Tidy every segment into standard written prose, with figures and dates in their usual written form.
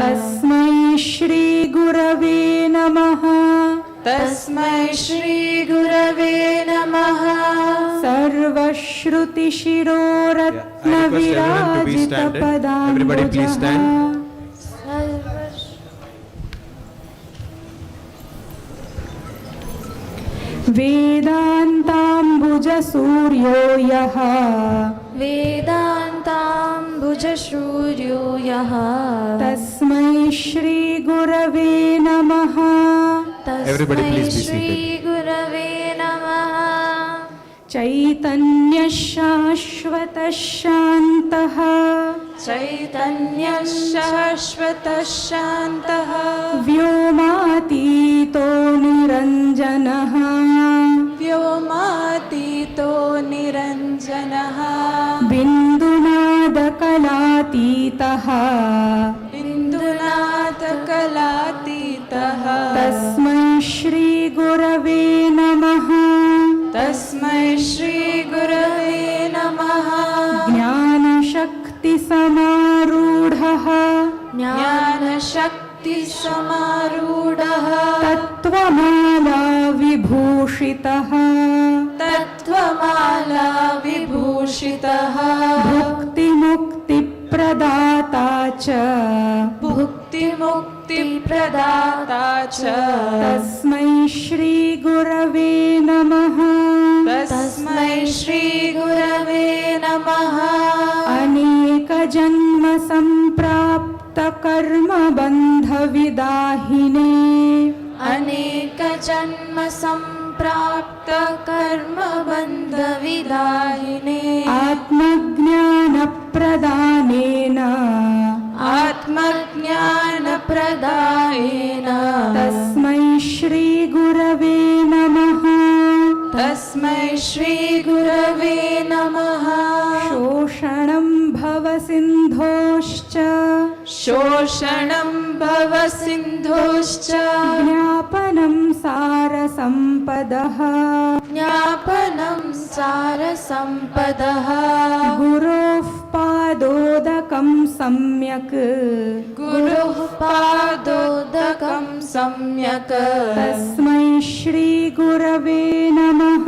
तस्मै श्री गुरवे नमः। तस्मै श्री गुरवे नमः। सर्वश्रुतिशिरोरत्नविराजितपदाम्बुजः वेदान्ताम्बुजसूर्यो यः वेदान्ताम्बुजसूर्यो यः तस्मै श्री गुरवे नमः। तस्मै श्री गुरवे नमः। चैतन्यः शाश्वतः शान्तः चैतन्यः शाश्वतः शान्तः व्योमातीतो निरञ्जनः व्योमातीतो निरञ्जनः बिन्दुनादकलातीतः बिन्दुनादकलातीतः तस्मै श्री गुरवे नमः। तस्मै श्री गुरवे नमः। ज्ञानशक्तिसमारूढः ज्ञानशक्तिसमारूढः तत्त्वमाला विभूषितः तत्त्वमाला विभूषितः भुक्तिमुक्तिप्रदाता च भुक्तिमुक्तिप्रदाता च तस्मै श्री गुरवे नमः। तस्मै श्री गुरवे नमः। अनेकजन्म सम्प्राप्त कर्मबन्धविदाहिने अनेकजन्म सम्प्राप्त कर्मबन्धविदाहिने आत्मज्ञानप्रदानेन आत्मज्ञानप्रदायेन तस्मै श्री गुरवे नमः। तस्मै श्री गुरवे नमः। शोषणं भवसिन्धोश्च शोषणं भवसिन्धोश्च ज्ञापनं सारसम्पदः ज्ञापनं सारसम्पदः गुरोः पादोदकं सम्यक् गुरुः पादोदकं सम्यक् तस्मै श्री गुरवे नमः।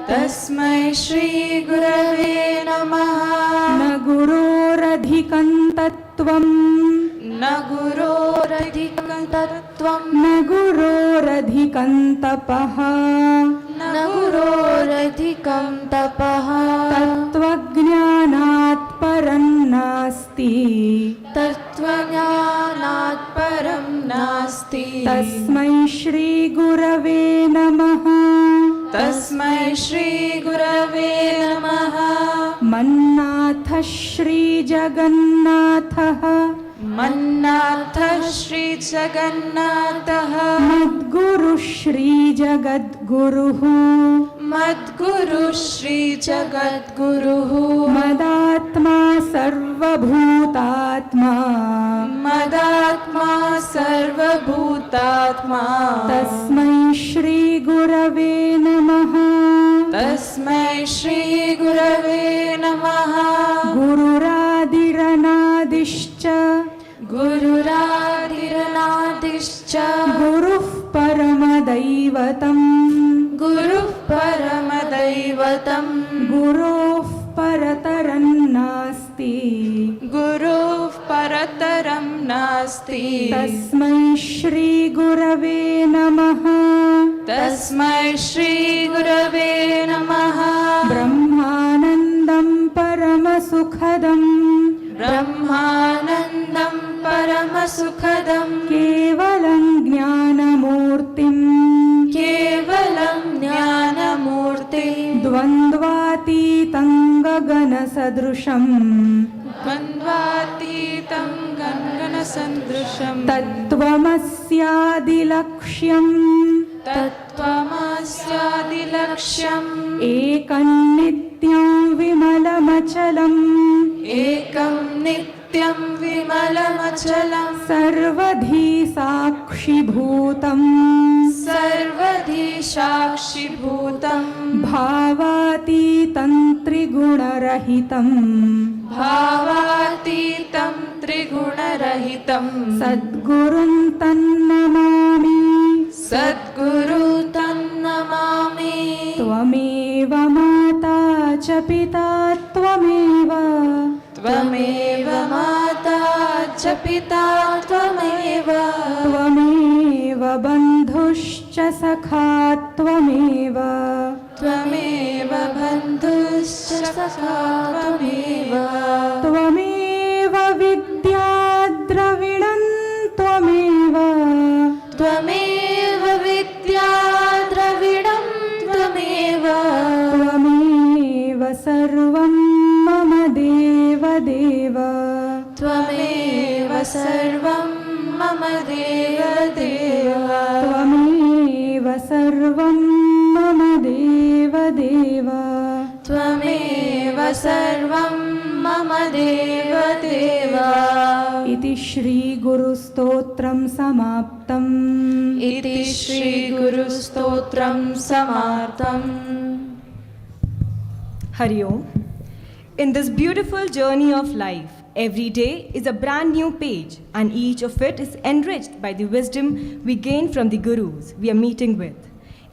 तस्मै श्री गुरवे नमः। न गुरोरधिकं तत्त्वम् न गुरोरधिकं तत्त्वं न गुरोरधिकं तपः न गुरोरधिकं तपः तत्त्वज्ञानात् परं नास्ति तत्त्वज्ञानात् परं नास्ति तस्मै श्री गुरवे नमः। तस्मै श्री गुरवे नमः। मन्नाथः श्रीजगन्नाथः मन्नाथः श्रीजगन्नाथः मद्गुरुः श्रीजगद्गुरुः मद्गुरुः श्रीजगद्गुरुः मदात्मा सर्वभूतात्मा मदात्मा सर्वभूतात्मा तस्मै श्री गुरवे नमः। तस्मै श्री गुरवे नमः। गुरुरादिरनादिश्च गुरुरादिरनादिश्च गुरुः परमदैवतम् गुरुः परमदैवतम् गुरोः परतरं नास्ति गुरुः परतरं नास्ति तस्मै श्री गुरवे नमः। तस्मै श्री गुरवे नमः। ब्रह्मानन्दं परमसुखदं ब्रह्मानन्दं परमसुखदं केवलं ज्ञानमूर्तिं केवलं ज्ञानमूर्तिं द्वन्द्वातीतं गगनसदृशं द्वन्द्वातीतं गगनसदृशं तत्त्वमस्यादिलक्ष्यम् तत्त्वमस्यादिलक्ष्यम् एकं नित्यं विमलमचलम् एकं नित्यं विमलमचलं सर्वधी साक्षिभूतं सर्वधी साक्षिभूतं भावातीतं त्रिगुणरहितं भावातीतं त्रिगुणरहितं सद्गुरुं तन्नमामि सद्गुरु तन्नमामि त्वमेव माता च पिता त्वमेव त्वमेव माता च पिता त्वमेव त्वमेव बन्धुश्च सखा त्वमेव त्वमेव बन्धुश्च सखा त्वमेव त्वमेव विद्या द्रविणं त्वमेव त्वमेव विद्या द्रविणं त्वमेव त्वमेव सर्वं मम देवदेव त्वमेव सर्वं मम देवदेव त्वमेव सर्वं मम देवदेव त्वमेव सर्वं मम देवदेव इति श्रीगुरुस्तोत्रं समाप्तम् इति श्रीगुरुस्तोत्रं समाप्तम् Hari Om. In this beautiful journey of life, every day is a brand new page, and each of it is enriched by the wisdom we gain from the gurus we are meeting with.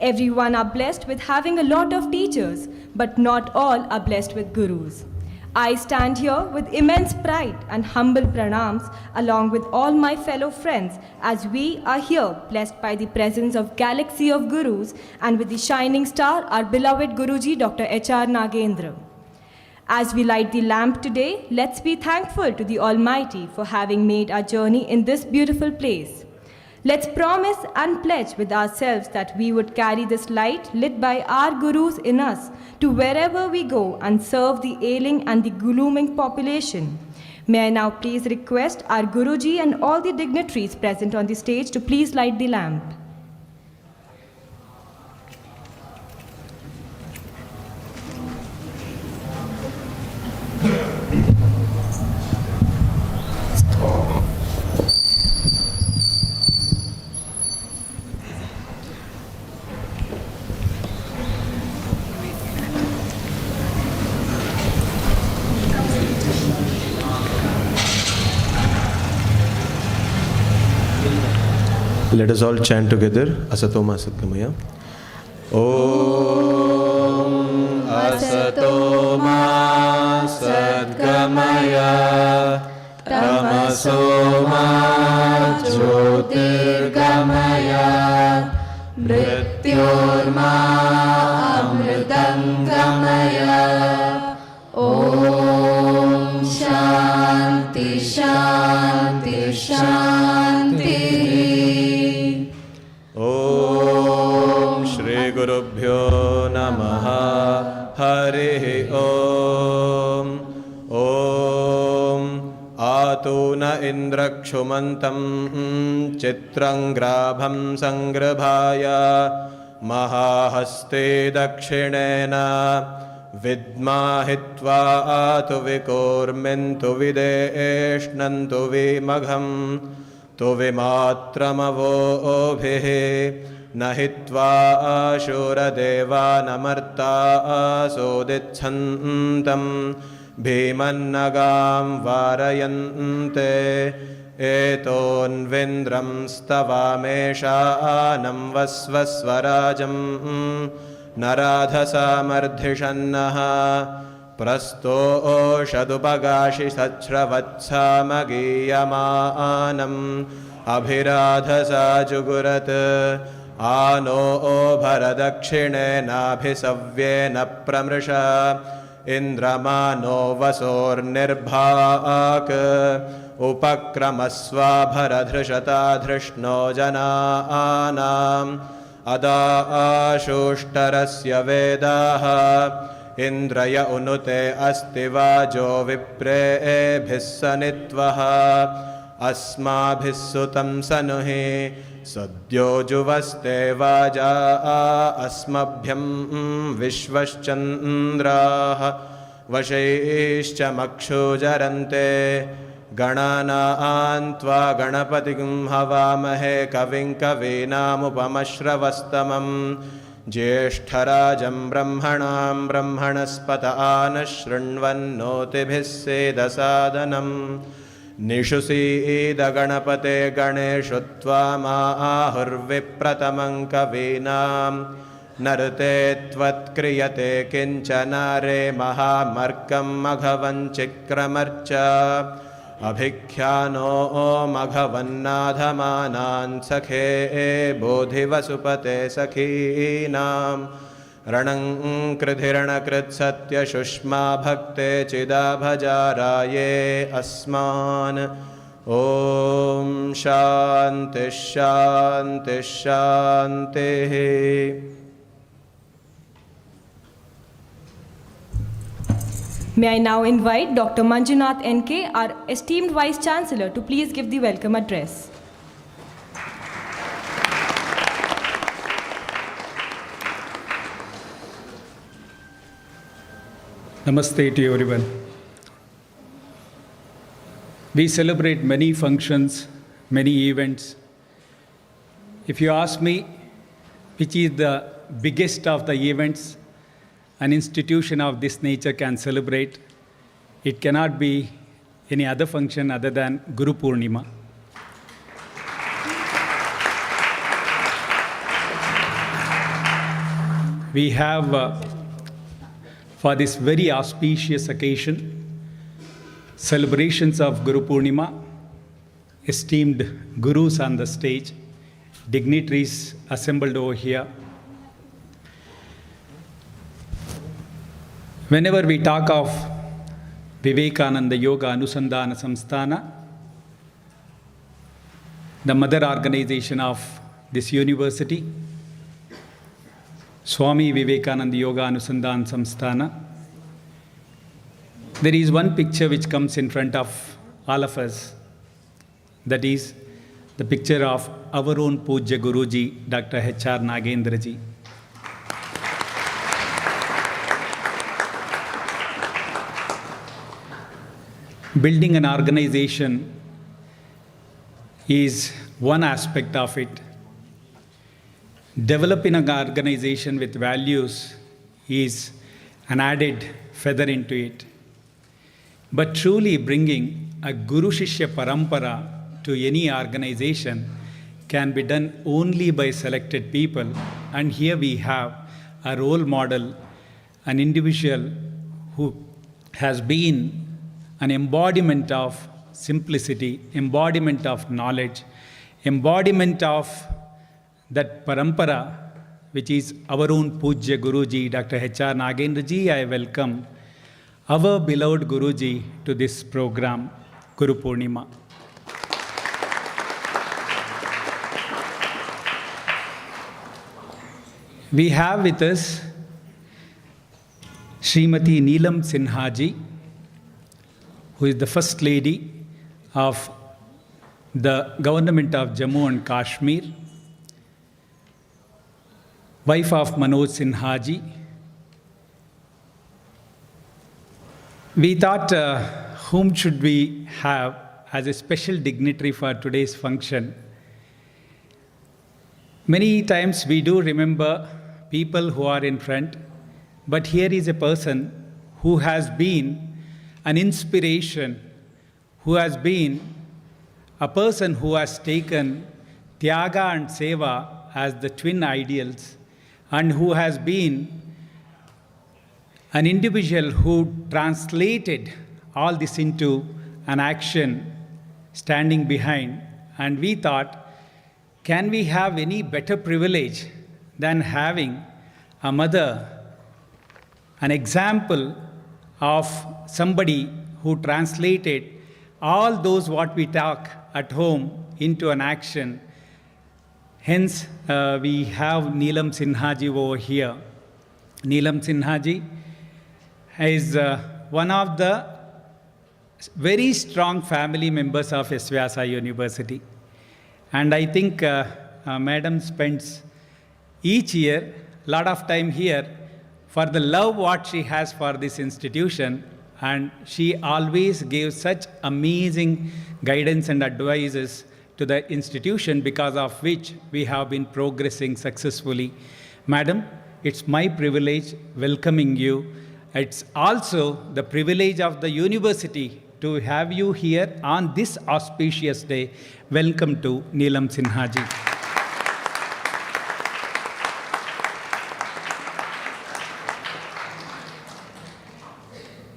Everyone are blessed with having a lot of teachers, but not all are blessed with gurus. I stand here with immense pride and humble pranams along with all my fellow friends as we are here blessed by the presence of galaxy of gurus and with the shining star our beloved Guruji Dr. H.R. Nagendra. As we light the lamp today, let's be thankful to the Almighty for having made our journey in this beautiful place. Let's promise and pledge with ourselves that we would carry this light lit by our gurus in us to wherever we go and serve the ailing and the glooming population. May I now please request our Guruji and all the dignitaries present on the stage to please light the lamp. Let us all chant together, Asatoma Satgamaya. Om Asatoma Satgamaya Tamasoma Jyotirgamaya Mrityorma Amritangamaya Om Shanti Shanti Shanti Gurubhyo Namaha Hari Om Om Atuna Indrakshumantam Chitrangrabham Sangrabhaya Mahahaste Dakshinena Vidmahitva Atu Vikurmintu Videshnantu Vimagham Tu Vimatramavo Obhihi Nahitva Ashura Deva Namarta Asoditsantam Bhimannagam Varayante Eton Vindram Stavameshanam Vasvasvarajam Naradhasa Mardhishannaha Prasto Shadupagashi Sachravatsa Magiyamanam Abhiradhasa Jugurat Ano Bharadakshine Nabhisavyena Pramrisha Indramano Vasor Nirbhak Upakramasva Bharadhrishata Dhrishno Jananam Ada Ashушtarasya Vedaha Indraya Unute Astivajo Vipre Bhissanitvaha Asmabhissutam Sanuhi Sadyo Juvaste Vaja Asmabhyam Vishvaschandraha Vashaishcha Makshujarante गणानां त्वा गणपतिं हवामहे कविं कवीनामुपमश्रवस्तमं ज्येष्ठराजं ब्रह्मणां ब्रह्मणस्पत आनशृण्वन्नोतिभिः सेदसादनम् निषुसीदगणपते गणेषु त्वामाहुर्विप्रतमं कवीनां नरते त्वत्क्रियते किञ्चन रे महामर्कं मघवञ्चिक्रमर्च अभिख्यानो मघवन्नाधमानान् सखे बोधिवसुपते सखीनां रणं कृधिरणकृत्सत्यशुष्मा भक्ते चिदाभजाराये अस्मान् ॐ शान्तिः शान्तिः शान्तिः। May I now invite Dr. Manjunath NK, our esteemed Vice Chancellor, to please give the welcome address. Namaste to everyone. We celebrate many functions, many events. If you ask me which is the biggest of the events an institution of this nature can celebrate, it cannot be any other function other than Guru Purnima. We have, for this very auspicious occasion, celebrations of Guru Purnima, esteemed gurus on the stage, dignitaries assembled over here. Whenever we talk of Vivekananda Yoga Anusandhana Samsthana, the mother organization of this university, Swami Vivekananda Yoga Anusandhana Samsthana, there is one picture which comes in front of all of us. That is the picture of our own Pujya Guruji, Dr. H.R. Nagendraji. Building an organization is one aspect of it. Developing an organization with values is an added feather into it. But truly bringing a Guru Shishya Parampara to any organization can be done only by selected people. And here we have a role model, an individual who has been an embodiment of simplicity, embodiment of knowledge, embodiment of that parampara, which is our own Pujya Guruji, Dr. H.R. Nagendraji. I welcome our beloved Guruji to this program, Guru Purnima. We have with us Srimati Neelam Sinhaji, who is the First Lady of the Government of Jammu and Kashmir, wife of Manoj Sinhaji. We thought, whom should we have as a special dignitary for today's function? Many times we do remember people who are in front, but here is a person who has been an inspiration, who has been a person who has taken Tyaga and Seva as the twin ideals, and who has been an individual who translated all this into an action standing behind. And we thought, can we have any better privilege than having a mother, an example of somebody who translated all those what we talk at home into an action. Hence, we have Neelam Sinhaji over here. Neelam Sinhaji is one of the very strong family members of S-VYASA University. And I think Madam spends each year a lot of time here for the love what she has for this institution, and she always gave such amazing guidance and advices to the institution, because of which we have been progressing successfully. Madam, it's my privilege welcoming you. It's also the privilege of the university to have you here on this auspicious day. Welcome to Neelam Sinha ji.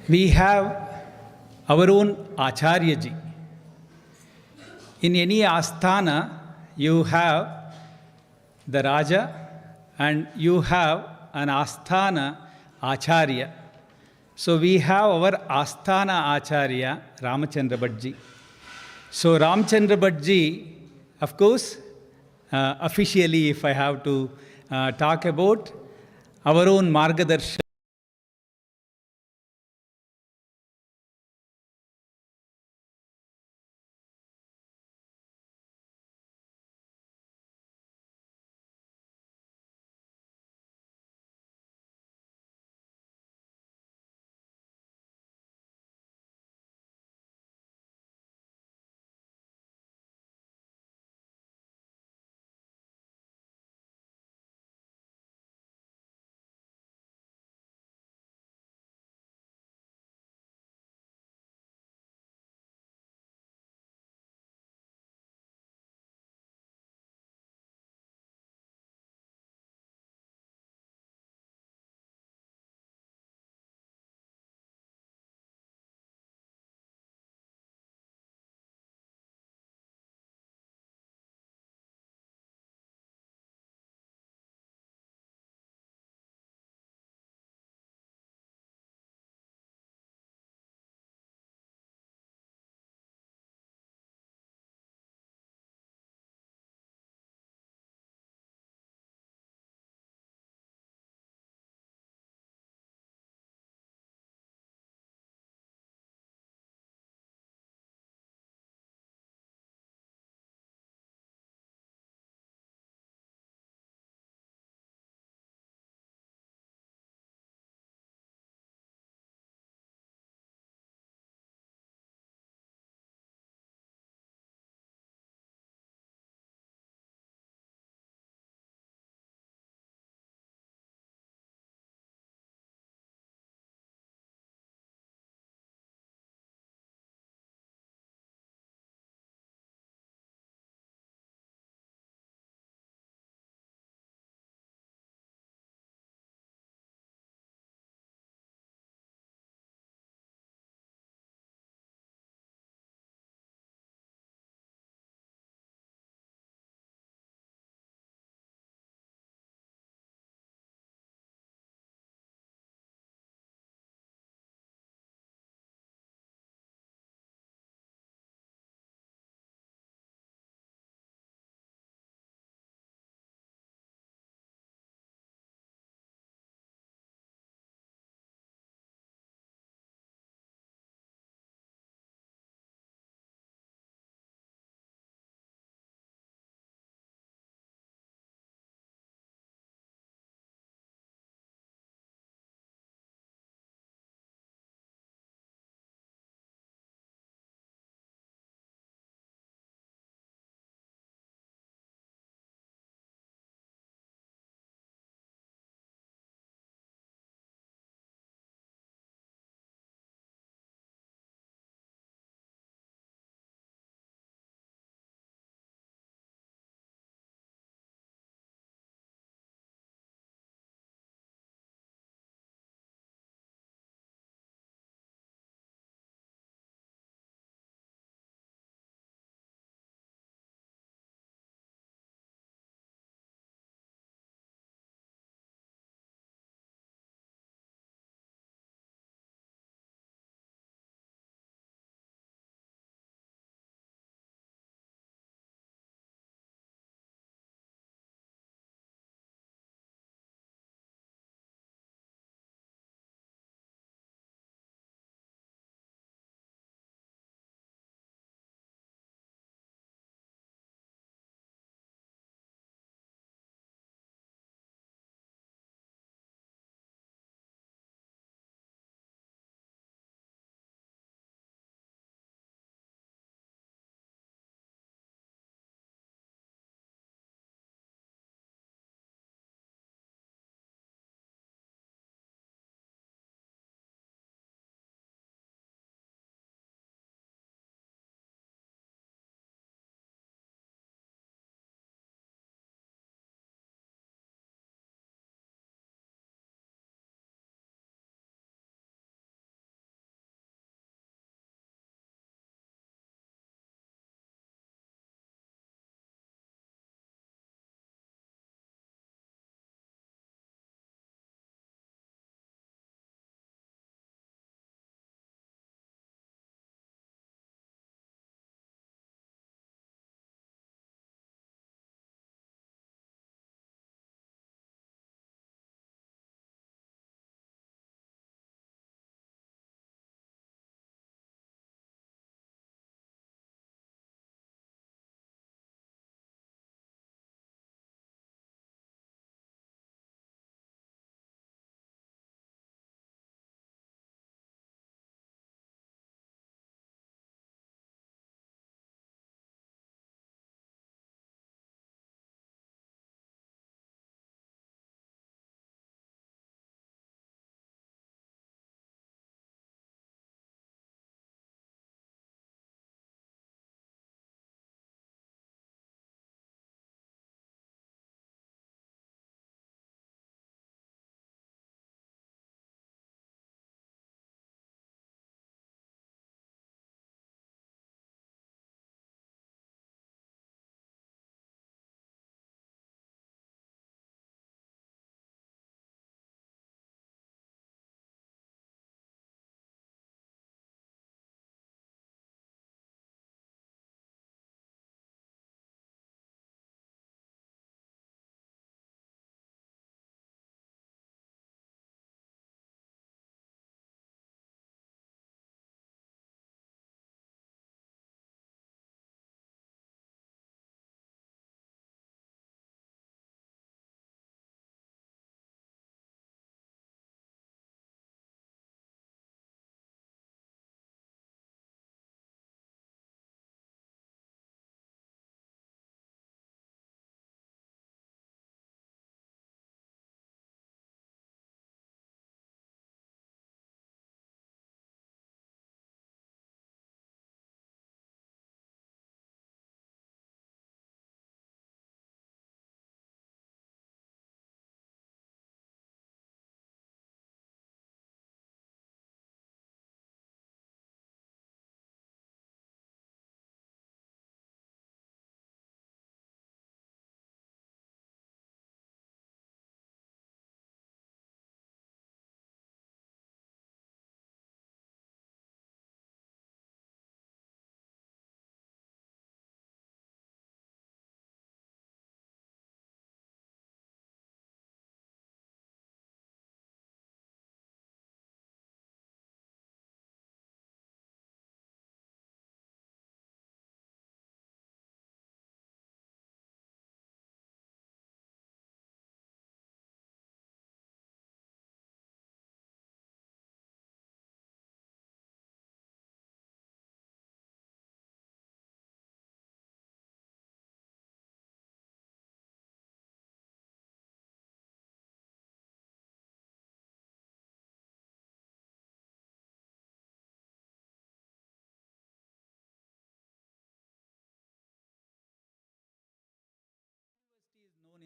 We have our own Acharya ji. In any asthana, you have the Raja and you have an asthana Acharya. So we have our asthana Acharya, Ramachandra Bhatt ji. So Ramachandra Bhatt ji, of course, officially if I have to talk about our own Margadarshan,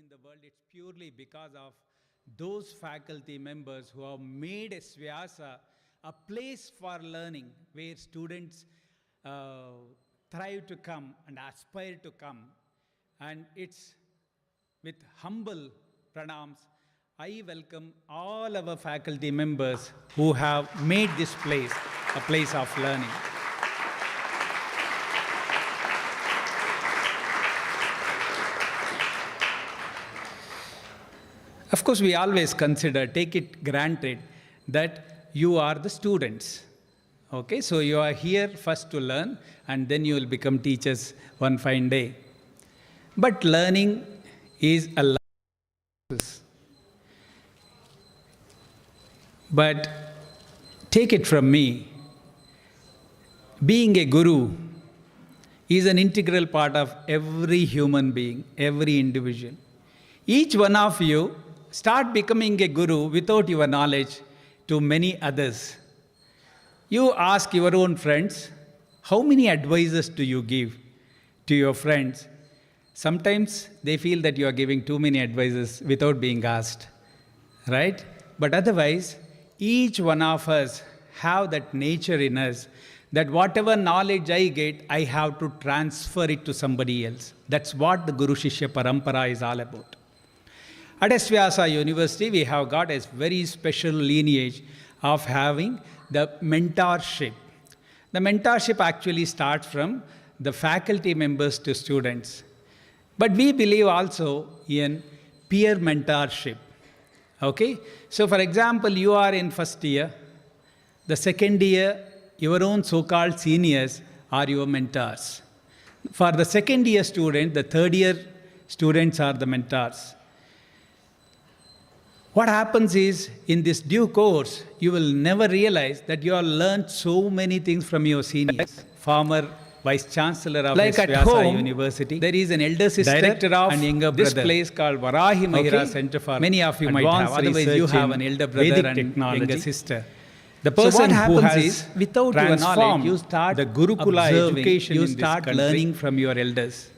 in the world, it's purely because of those faculty members who have made S-VYASA a place for learning where students thrive to come and aspire to come. And it's with humble pranams, I welcome all our faculty members who have made this place a place of learning. Of course, we always consider, take it granted, that you are the students. Okay, so you are here first to learn, and then you will become teachers one fine day. But learning is a life process. But take it from me, being a guru is an integral part of every human being, every individual. Each one of you start becoming a guru without your knowledge to many others. You ask your own friends, how many advices do you give to your friends? Sometimes they feel that you are giving too many advices without being asked, right? But otherwise, each one of us have that nature in us that whatever knowledge I get, I have to transfer it to somebody else. That's what the Guru Shishya Parampara is all about. At S-VYASA University, we have got a very special lineage of having the mentorship. The mentorship actually starts from the faculty members to students. But we believe also in peer mentorship. Okay? So for example, you are in first year. The second year, your own so-called seniors are your mentors. For the second year student, the third year students are the mentors. What happens is, in this due course, you will never realize that you have learned so many things from your seniors. Former Vice Chancellor of S-VYASA University, there is an elder sister director of and younger this brother. Place called Varahi Mahira Center for Many of you might have, otherwise you have an elder brother Vedic and technology. Younger sister. The person so who has, without your knowledge, you start the Gurukula education you start learning from your elders.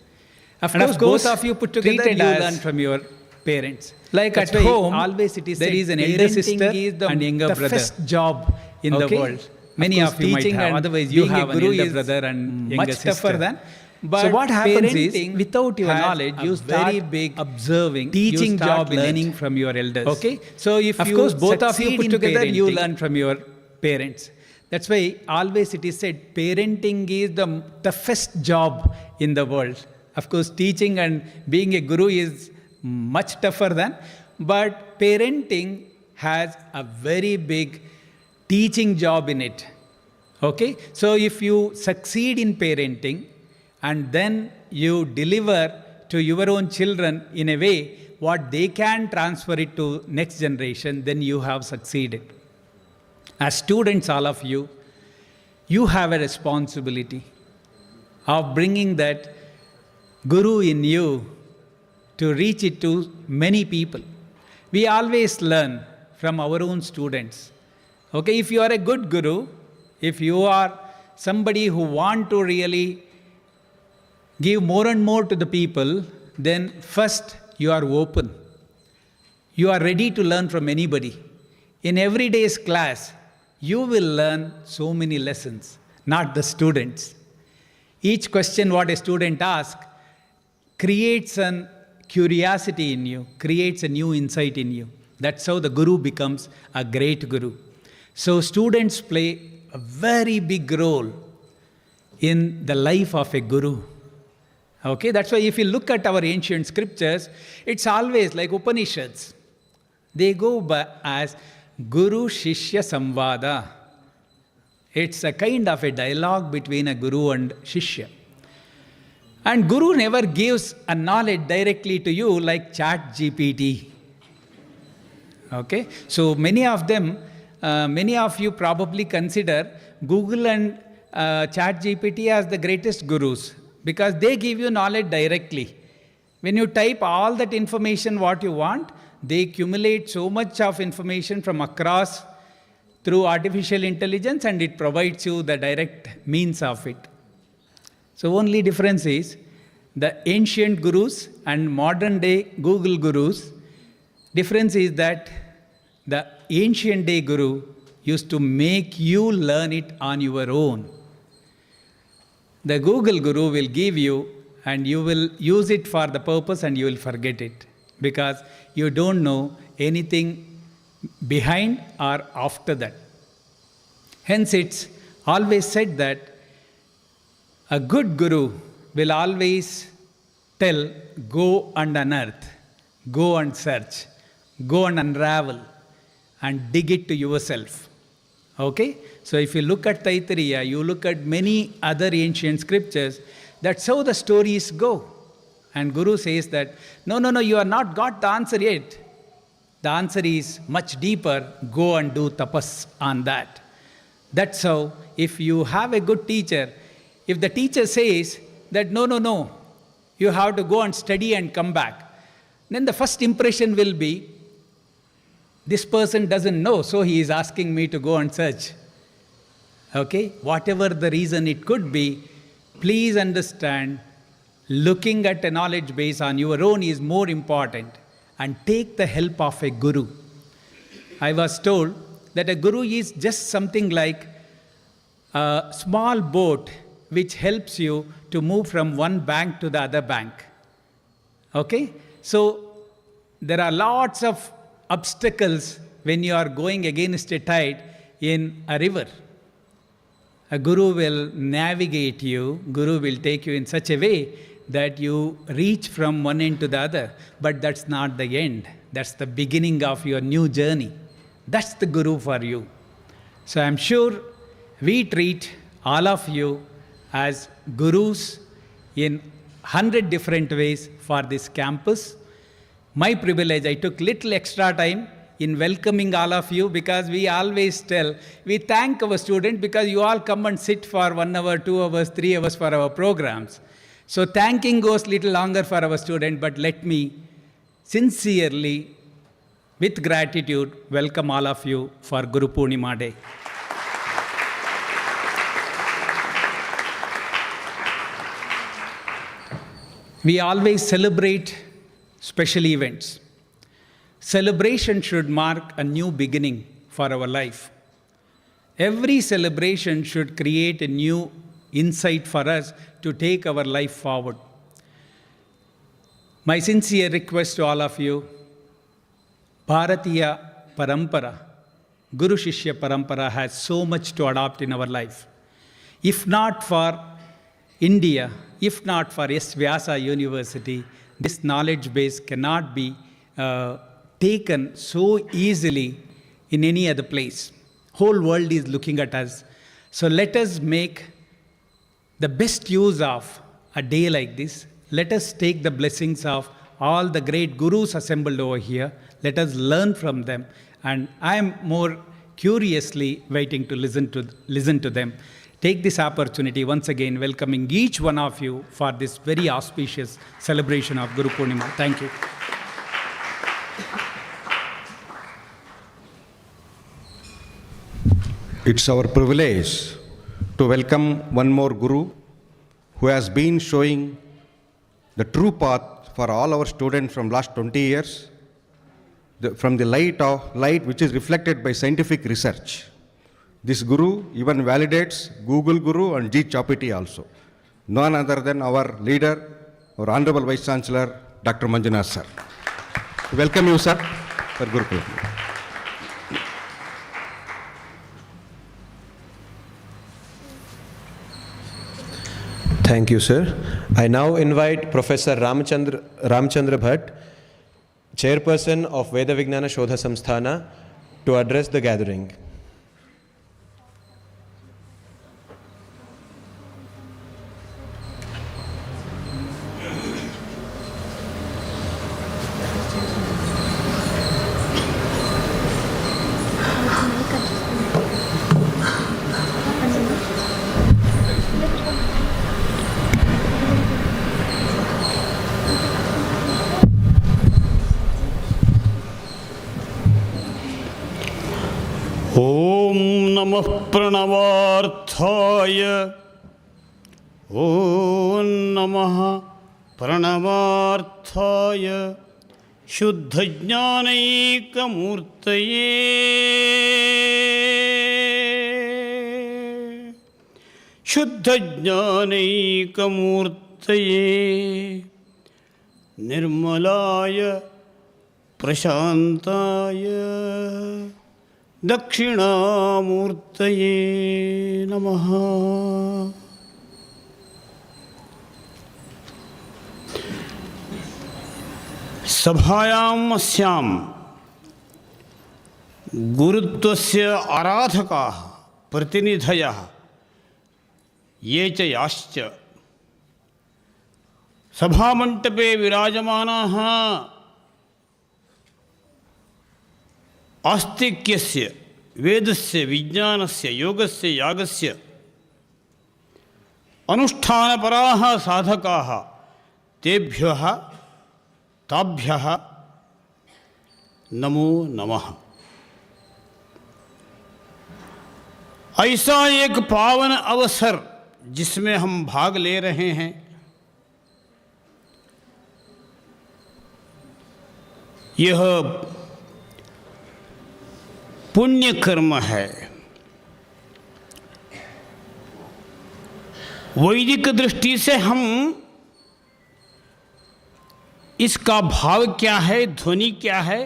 Of course, both of you put together, you learn from your parents. Like at home, always it is there is an elder sister and younger brother. Toughest job in the world. Many of you might have. Otherwise, you have an elder brother and younger sister. Much tougher than. But so what happens is, without your knowledge, you start very big observing, teaching job, learning from your elders. Okay, so if of course both of you put together, you learn from your parents. That's why always it is said, parenting is the toughest job in the world. Of course, teaching and being a guru is much tougher than, but parenting has a very big teaching job in it. Okay? So if you succeed in parenting and then you deliver to your own children in a way what they can transfer it to next generation, then you have succeeded. As students, all of you, you have a responsibility of bringing that guru in you to reach it to many people. We always learn from our own students. Okay, if you are a good guru, if you are somebody who want to really give more and more to the people, then first you are open. You are ready to learn from anybody. In every day's class, you will learn so many lessons, not the students. Each question what a student asks creates a curiosity in you, creates a new insight in you. That's how the guru becomes a great guru. So students play a very big role in the life of a guru. Okay, that's why if you look at our ancient scriptures, it's always like Upanishads. They go by as Guru Shishya Samvada. It's a kind of a dialogue between a guru and Shishya. And guru never gives a knowledge directly to you like ChatGPT. Okay, so many of them, many of you probably consider Google and ChatGPT as the greatest gurus because they give you knowledge directly. When you type all that information what you want, they accumulate so much of information from across through artificial intelligence and it provides you the direct means of it. So only difference is the ancient gurus and modern day Google gurus, difference is that the ancient day guru used to make you learn it on your own. The Google guru will give you and you will use it for the purpose and you will forget it because you don't know anything behind or after that. Hence it's always said that a good guru will always tell, go and unearth, go and search, go and unravel and dig it to yourself. Okay? So if you look at Taittiriya, you look at many other ancient scriptures, that's how the stories go. And Guru says that, no, you have not got the answer yet. The answer is much deeper, go and do tapas on that. That's how, if you have a good teacher, if the teacher says that no, you have to go and study and come back, then the first impression will be, this person doesn't know, so he is asking me to go and search. Okay? Whatever the reason it could be, please understand, looking at a knowledge base on your own is more important, and take the help of a guru. I was told that a guru is just something like a small boat which helps you to move from one bank to the other bank. Okay? So there are lots of obstacles when you are going against a tide in a river. A guru will navigate you, guru will take you in such a way that you reach from one end to the other. But that's not the end. That's the beginning of your new journey. That's the guru for you. So I'm sure we treat all of you as gurus in 100 different ways for this campus. My privilege, I took little extra time in welcoming all of you because we always tell, we thank our students because you all come and sit for 1 hour, 2 hours, 3 hours for our programs. So thanking goes little longer for our students, but let me sincerely, with gratitude, welcome all of you for Guru Purnima Day. We always celebrate special events. Celebration should mark a new beginning for our life. Every celebration should create a new insight for us to take our life forward. My sincere request to all of you, Bharatiya Parampara, Guru Shishya Parampara has so much to adopt in our life. If not for India, if not for S-VYASA University, this knowledge base cannot be taken so easily in any other place. Whole world is looking at us. So let us make the best use of a day like this. Let us take the blessings of all the great gurus assembled over here. Let us learn from them. And I am more curiously waiting to listen to them. Take this opportunity once again, welcoming each one of you for this very auspicious celebration of Guru Purnima. Thank you. It's our privilege to welcome one more Guru who has been showing the true path for all our students from last 20 years, from the light which is reflected by scientific research. This Guru even validates Google Guru and G. Chapiti also. None other than our leader, our Honorable Vice Chancellor, Dr. Manjunath sir. Welcome you, sir, for Guru Purnima. Thank you, sir. I now invite Professor Ramchandra Bhatt, Chairperson of Veda Vijnana Shodha Samsthana, to address the gathering. ॐ नमः प्रणवार्थाय ॐ नमः प्रणवार्थाय शुद्धज्ञानैकमूर्तये शुद्धज्ञानैकमूर्तये निर्मलाय प्रशान्ताय दक्षिणामूर्तये नमः। सभायाम् अस्यां गुरुत्वस्य आराधकाः प्रतिनिधयः ये च याश्च सभामण्डपे विराजमानाः आस्तिक्यस्य वेदस्य विज्ञानस्य योगस्य यागस्य अनुष्ठानपराः साधकाः तेभ्यः ताभ्यः नमो नमः। ऐसा एक पावन अवसर जिसमें हम भाग ले रहे हैं, यह पुण्य कर्म है। वैदिक दृष्टि से हम इसका भाव क्या है, ध्वनि क्या है,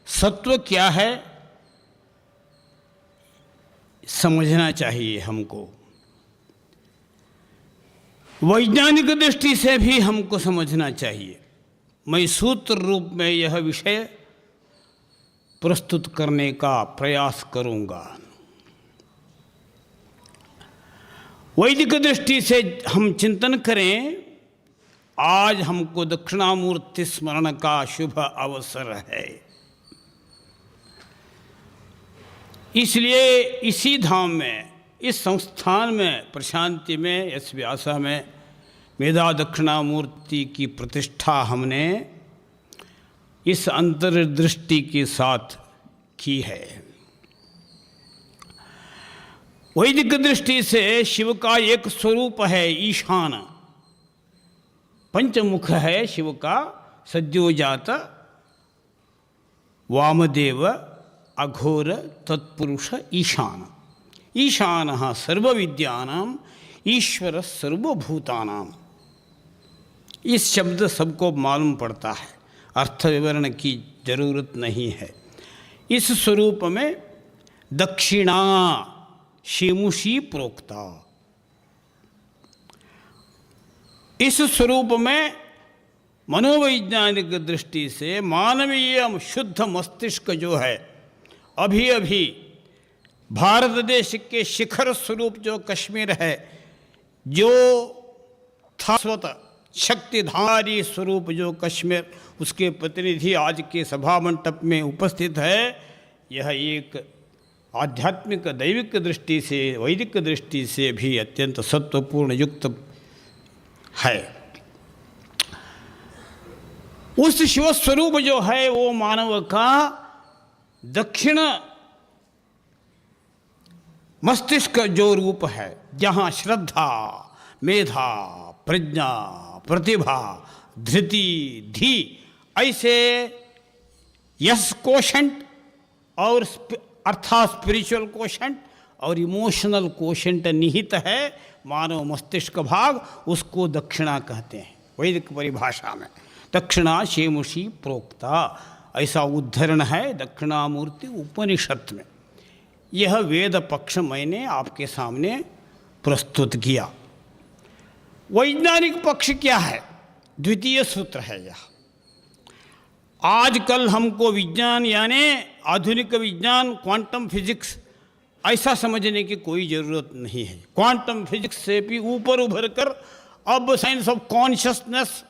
सत्व क्या है, समझना चाहिए हमको। वैज्ञानिक दृष्टि से भी हमको समझना चाहिए। मैं सूत्र रूप में यह विषय प्रस्तुत करने का प्रयास करूंगा। वैदिक दृष्टि से हम चिंतन करें, आज हमको दक्षिणामूर्ति स्मरण का शुभ अवसर है। इसलिए इसी धाम में, इस संस्थान में, प्रशांति में, S-VYASA में मेधा दक्षिणामूर्ति की प्रतिष्ठा हमने इस अंतर्दृष्टि के साथ की है। वैदिक दृष्टि से शिव का एक स्वरूप है ईशान, पंचमुख है शिव का, सद्योजात, वामदेव, अघोर, तत्पुरुष ईशान। ईशानः सर्वविद्यानां ईश्वर सर्वभूतानां। इस शब्द सबको मालूम पड़ता है, अर्थ विवरण की जरूरत नहीं है। इस स्वरूप में दक्षिणा शेमुषी प्रोक्ता। इस स्वरूप में मनोवैज्ञानिक दृष्टि से मानवीय शुद्ध मस्तिष्क जो है, अभी अभी भारत देश के शिखर स्वरूप जो कश्मीर है, जो शाश्वत शक्तिधारी स्वरूप जो कश्मीर, उसके प्रतिनिधि आज के सभा मंडप में उपस्थित है। यह एक आध्यात्मिक दैविक दृष्टि से, वैदिक दृष्टि से भी अत्यंत सत्वपूर्ण युक्त है। उस शिव स्वरूप जो है वो मानव का दक्षिण मस्तिष्क जो रूप है, जहाँ श्रद्धा, मेधा, प्रज्ञा, प्रतिभा, धृति, धी, ऐसे यश कोशेंट और अर्थात स्पिरिचुअल कोशेंट और इमोशनल कोशेंट निहित है मानव मस्तिष्क भाग, उसको दक्षिणा कहते हैं वैदिक परिभाषा में। दक्षिणा शेमुषी प्रोक्ता, ऐसा उद्धरण है दक्षिणामूर्ति उपनिषद में। यह वेद पक्ष मैंने आपके सामने प्रस्तुत किया। वैज्ञानिक पक्ष क्या है? द्वितीय सूत्र है यह। आजकल हमको विज्ञान यानी आधुनिक विज्ञान, क्वांटम फिजिक्स ऐसा समझने की कोई ज़रूरत नहीं है। क्वांटम फिजिक्स से भी ऊपर उभर कर अब साइंस ऑफ कॉन्शियसनेस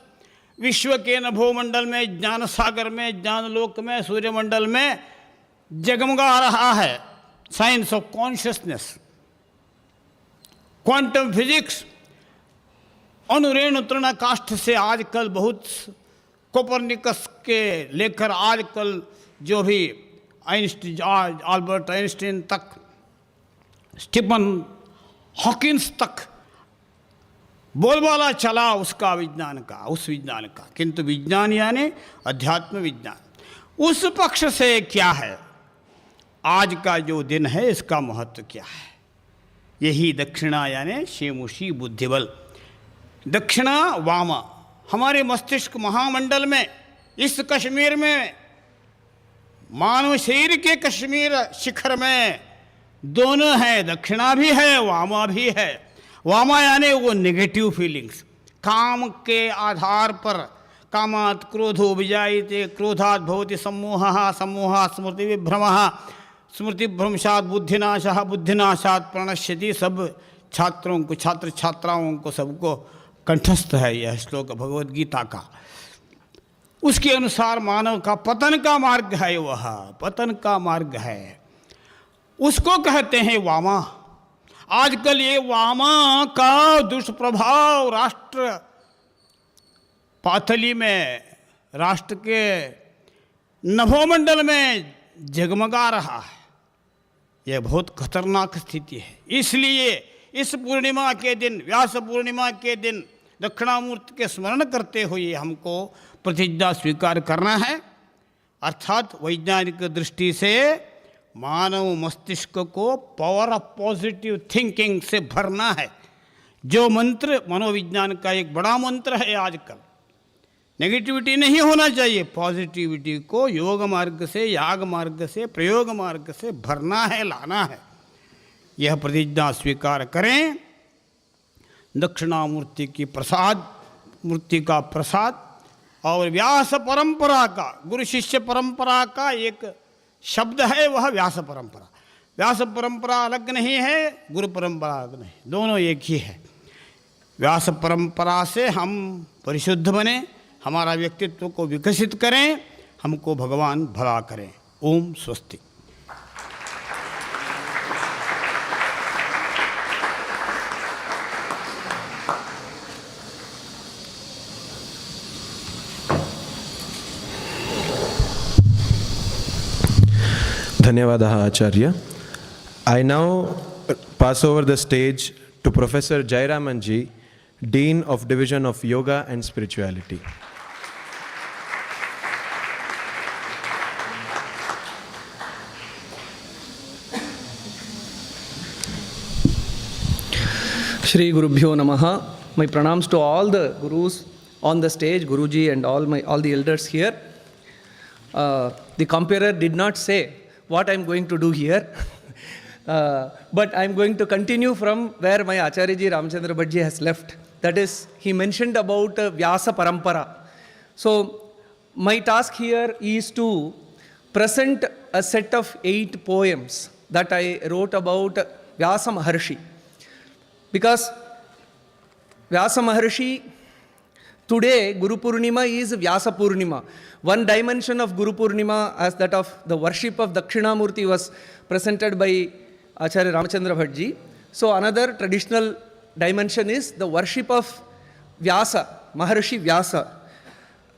विश्व के नभोमंडल में, ज्ञान सागर में, ज्ञानलोक में, सूर्यमंडल में जगमगा रहा है। Science of consciousness, quantum physics, अणुरेणु तृणाकाष्ठ से आजकल बहुत कोपरनिकस के लेकर आजकल जो भी अल्बर्ट आइंस्टीन तक, स्टीफन हॉकिंस तक बोलबाला चला उसका विज्ञान का, उस विज्ञान का, किंतु विज्ञान यानी अध्यात्म विज्ञान। उस पक्ष से क्या है आज का जो दिन है, इसका महत्व क्या है? यही दक्षिणा यानी शेमुषी बुद्धिबल। दक्षिणा वामा, हमारे मस्तिष्क महामंडल में, इस कश्मीर में, मानव शरीर के कश्मीर शिखर में दोनों हैं, दक्षिणा भी है वामा भी है। वामा यानी वो नेगेटिव फीलिंग्स, काम के आधार पर, कामात् क्रोधो विजायते क्रोधात् भवति सम्मोहः सम्मोहात् स्मृति विभ्रमः स्मृति भ्रंशात् बुद्धिनाशः बुद्धिनाशात् प्रणश्यति। सब छात्रों को, छात्र छात्राओं को सबको कंठस्थ है यह श्लोक भगवद गीता का। उसके अनुसार मानव का पतन का मार्ग है, वह पतन का मार्ग है, उसको कहते हैं वामा। आजकल ये वामा का दुष्प्रभाव राष्ट्र पाथली में, राष्ट्र के नभोमंडल में जगमगा रहा है। यह बहुत खतरनाक स्थिति है। इसलिए इस पूर्णिमा के दिन, व्यास पूर्णिमा के दिन दक्षिणामूर्ति के स्मरण करते हुए हमको प्रतिज्ञा स्वीकार करना है, अर्थात वैज्ञानिक दृष्टि से मानव मस्तिष्क को पावर ऑफ पॉजिटिव थिंकिंग से भरना है। जो मंत्र मनोविज्ञान का एक बड़ा मंत्र है आजकल, नेगेटिविटी नहीं होना चाहिए, पॉजिटिविटी को योग मार्ग से, याग मार्ग से, प्रयोग मार्ग से भरना है, लाना है। यह प्रतिज्ञा स्वीकार करें। दक्षिणामूर्ति की प्रसाद, मूर्ति का प्रसाद और व्यास परंपरा का, गुरु शिष्य परंपरा का एक शब्द है, वह व्यास परंपरा। व्यास परंपरा अलग नहीं है, गुरु परंपरा अलग नहीं, दोनों एक ही है। व्यास परंपरा से हम परिशुद्ध बने, हमारा व्यक्तित्व को विकसित करें, हमको भगवान भला करें। ओम स्वस्ति। Dhanyavadaha Acharya. I now pass over the stage to Professor Jairamanji, Dean of Division of Yoga and Spirituality. Shri Gurubhyo Namaha. My pranams to all the gurus on the stage, Guruji and all the elders here. The comparer did not say what I am going to do here, but I am going to continue from where my Acharyaji Ramchandra Bhattji has left. That is, he mentioned about Vyasa Parampara. So, my task here is to present a set of 8 poems that I wrote about Vyasa Maharshi. Because Vyasa Maharshi, today Guru Purnima is Vyasa Purnima. One dimension of Guru Purnima, as that of the worship of Dakshinamurti, was presented by Acharya Ramchandra Bhattji. So another traditional dimension is the worship of Vyasa, Maharshi Vyasa,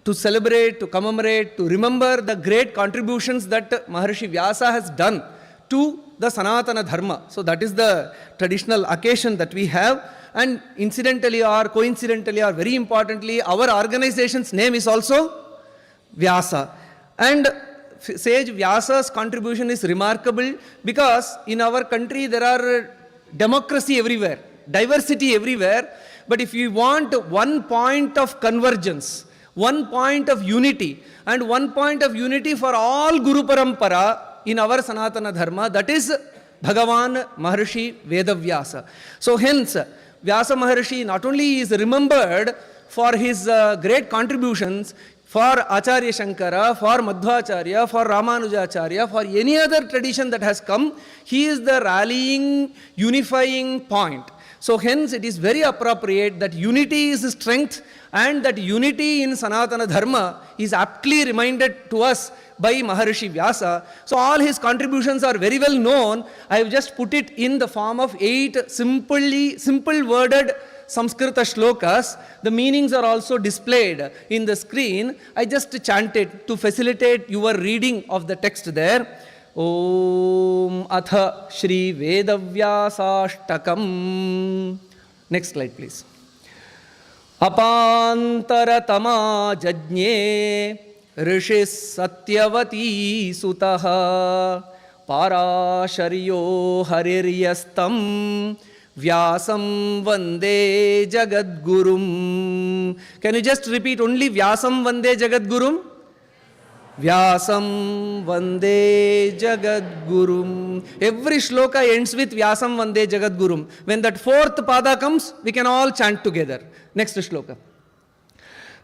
to celebrate, to commemorate, to remember the great contributions that Maharshi Vyasa has done to the Sanatana Dharma. So that is the traditional occasion that we have. And incidentally or coincidentally or very importantly, our organization's name is also Vyasa. And sage Vyasa's contribution is remarkable because in our country there are democracy everywhere, diversity everywhere. But if you want one point of convergence, one point of unity, and one point of unity for all Guru Parampara in our Sanatana Dharma, that is Bhagavan Maharshi Vedavyasa. So hence, Vyasa Maharshi not only is remembered for his great contributions, for Acharya Shankara, for Madhvacharya, for Ramanujacharya, for any other tradition that has come, he is the rallying, unifying point. So hence it is very appropriate that unity is strength, and that unity in Sanatana Dharma is aptly reminded to us by Maharshi Vyasa. So all his contributions are very well known. I have just put it in the form of 8 simple worded Samskrita shlokas. The meanings are also displayed in the screen. I just chanted to facilitate your reading of the text there. Om Atha Shri Vedavyasashtakam. Next slide, please. अपान्तरतमा जज्ञे ऋषिः सत्यवती सुतः पाराशर्यो हरिर्यस्तं व्यासं वन्दे जगद्गुरुम्. Can you just repeat only Vyasam Vande Jagadgurum? Vyasam Vande Jagadgurum. Every shloka ends with Vyasam Vande Jagadgurum. When that fourth pada comes, we can all chant together. Next shloka.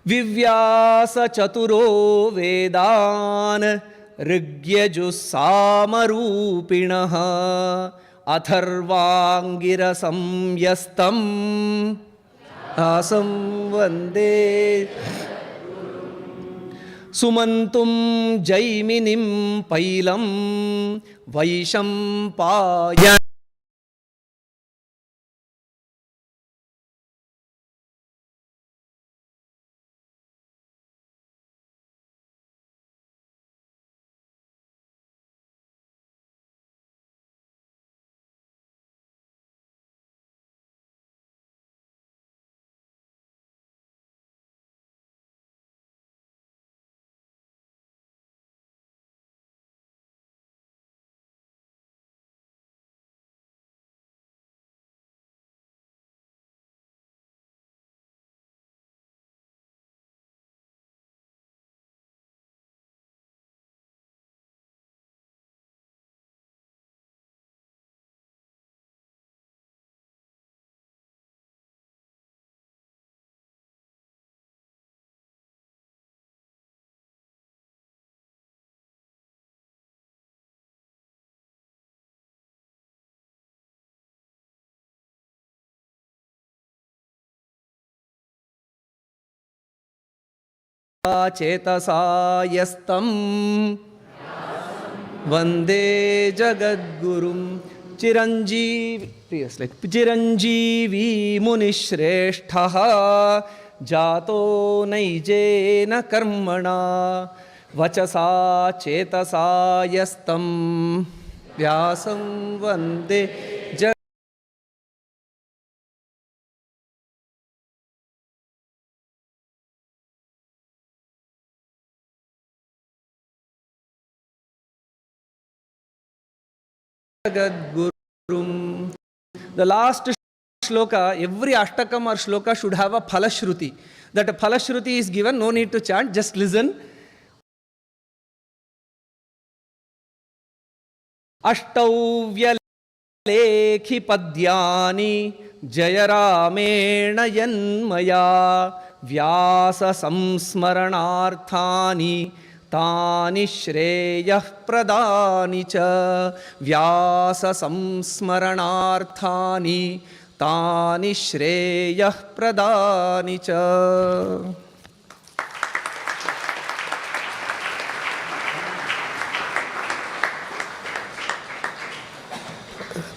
Vivyasa Chaturo Vedan Rigyajussamarupinaha Atharvangirasam Yastam Asam Vande Sumantum Jaiminim Pailam Vaishampaya Chetasa Yastam Vande Jagadgurum Chiranjeevi. Chiranjeevi Munishreshthaha Jato Naijena Karmana Vachasa Chetasa Yastam Vyasam Vande Jagadgurum. Jagadgurum. The last shloka, every ashtakam or shloka should have a phalashruti. That a phalashruti is given, no need to chant, just listen. Ashtau vyalekhi padyani jayaramena yanmaya vyasa samsmaranarthani Tani Shreyah Pradani Cha Vyasa Samsmaranarthani Tani Shreyah Pradani Cha.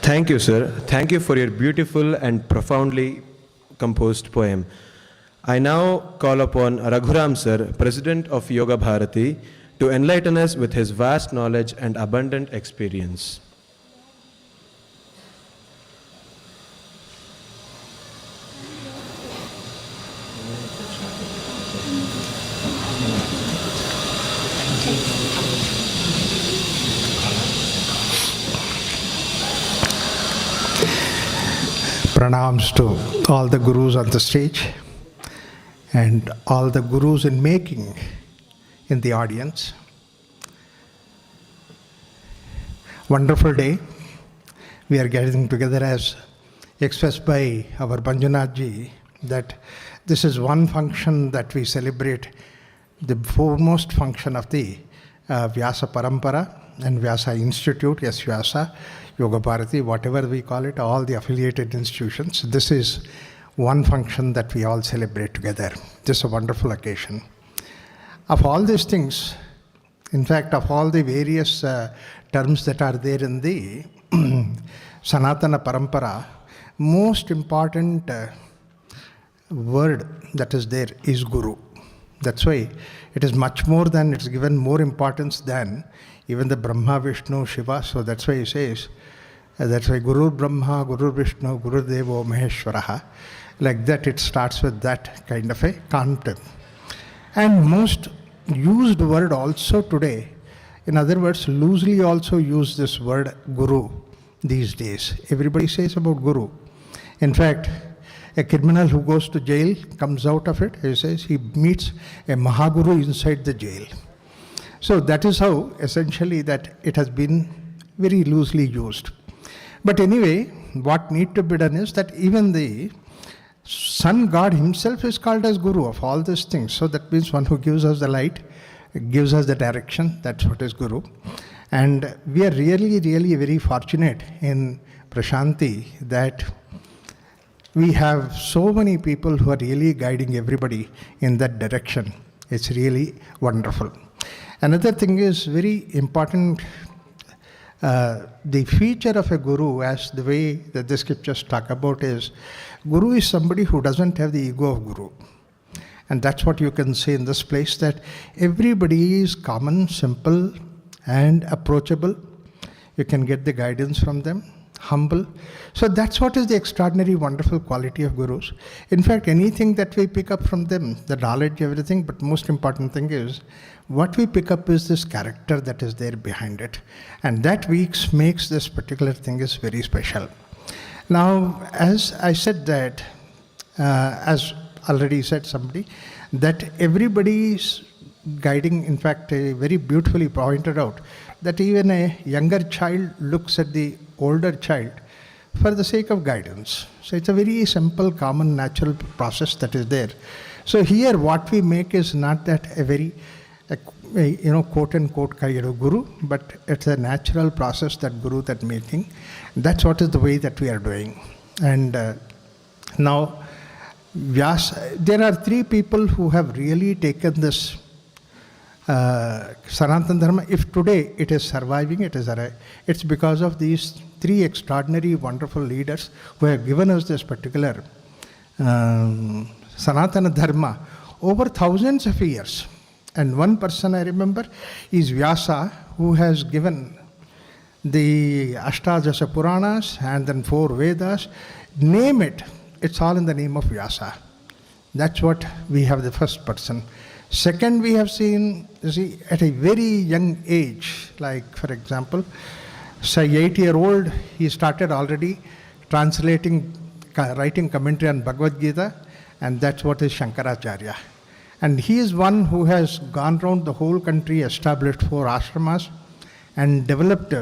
Thank you, sir. Thank you for your beautiful and profoundly composed poem. I now call upon Raghuram sir, President of Yoga Bharati, to enlighten us with his vast knowledge and abundant experience. Pranams to all the gurus on the stage and all the gurus in making in the audience. Wonderful day. We are getting together as expressed by our Banjunath ji that this is one function that we celebrate, the foremost function of the Vyasa Parampara and Vyasa Institute, S-VYASA, Yoga Bharati, whatever we call it, all the affiliated institutions. This is one function that we all celebrate together. This is a wonderful occasion. Of all these things, in fact, of all the various terms that are there in the Sanatana Parampara, most important word that is there is Guru. That's why it is much more than, it's given more importance than even the Brahma, Vishnu, Shiva. So that's why he says, that's why Guru Brahma, Guru Vishnu, Guru Devo Maheshwaraha. like that. It starts with that kind of a concept. And most used word also today, in other words, loosely also use this word guru these days. Everybody says about guru. In fact, a criminal who goes to jail comes out of it, he says he meets a Mahaguru inside the jail. So that is how essentially that it has been very loosely used. But anyway, what need to be done is that even the sun god himself is called as guru of all these things. So that means one who gives us the light, gives us the direction, that's what is guru. And we are really, really very fortunate in Prashanti that we have so many people who are really guiding everybody in that direction. It's really wonderful. Another thing is very important, the feature of a guru, as the way that the scriptures talk about, is guru is somebody who doesn't have the ego of guru. And that's what you can say in this place, that everybody is common, simple and approachable. You can get the guidance from them, humble. So that's what is the extraordinary, wonderful quality of gurus. In fact, anything that we pick up from them, the knowledge, everything, but most important thing is, what we pick up is this character that is there behind it. And that makes this particular thing is very special. Now, as I said that, as already said somebody, that everybody is guiding, in fact, very beautifully pointed out, that even a younger child looks at the older child for the sake of guidance. So it's a very simple, common, natural process that is there. So here what we make is not that a very, quote unquote kind of guru, but it's a natural process that guru that making. That's what is the way that we are doing. And now, Vyasa, there are three people who have really taken this Sanatana Dharma. If today it is surviving, it's because of these three extraordinary, wonderful leaders who have given us this particular Sanatana Dharma over thousands of years. And one person I remember is Vyasa, who has given the Ashtadasa Puranas and then 4 Vedas. Name it, it's all in the name of Vyasa. That's what we have, the first person. Second, we have seen, at a very young age, like for example, say 8-year-old, he started already translating, writing commentary on Bhagavad Gita, and that's what is Shankaracharya. And he is one who has gone around the whole country, established 4 ashramas, and developed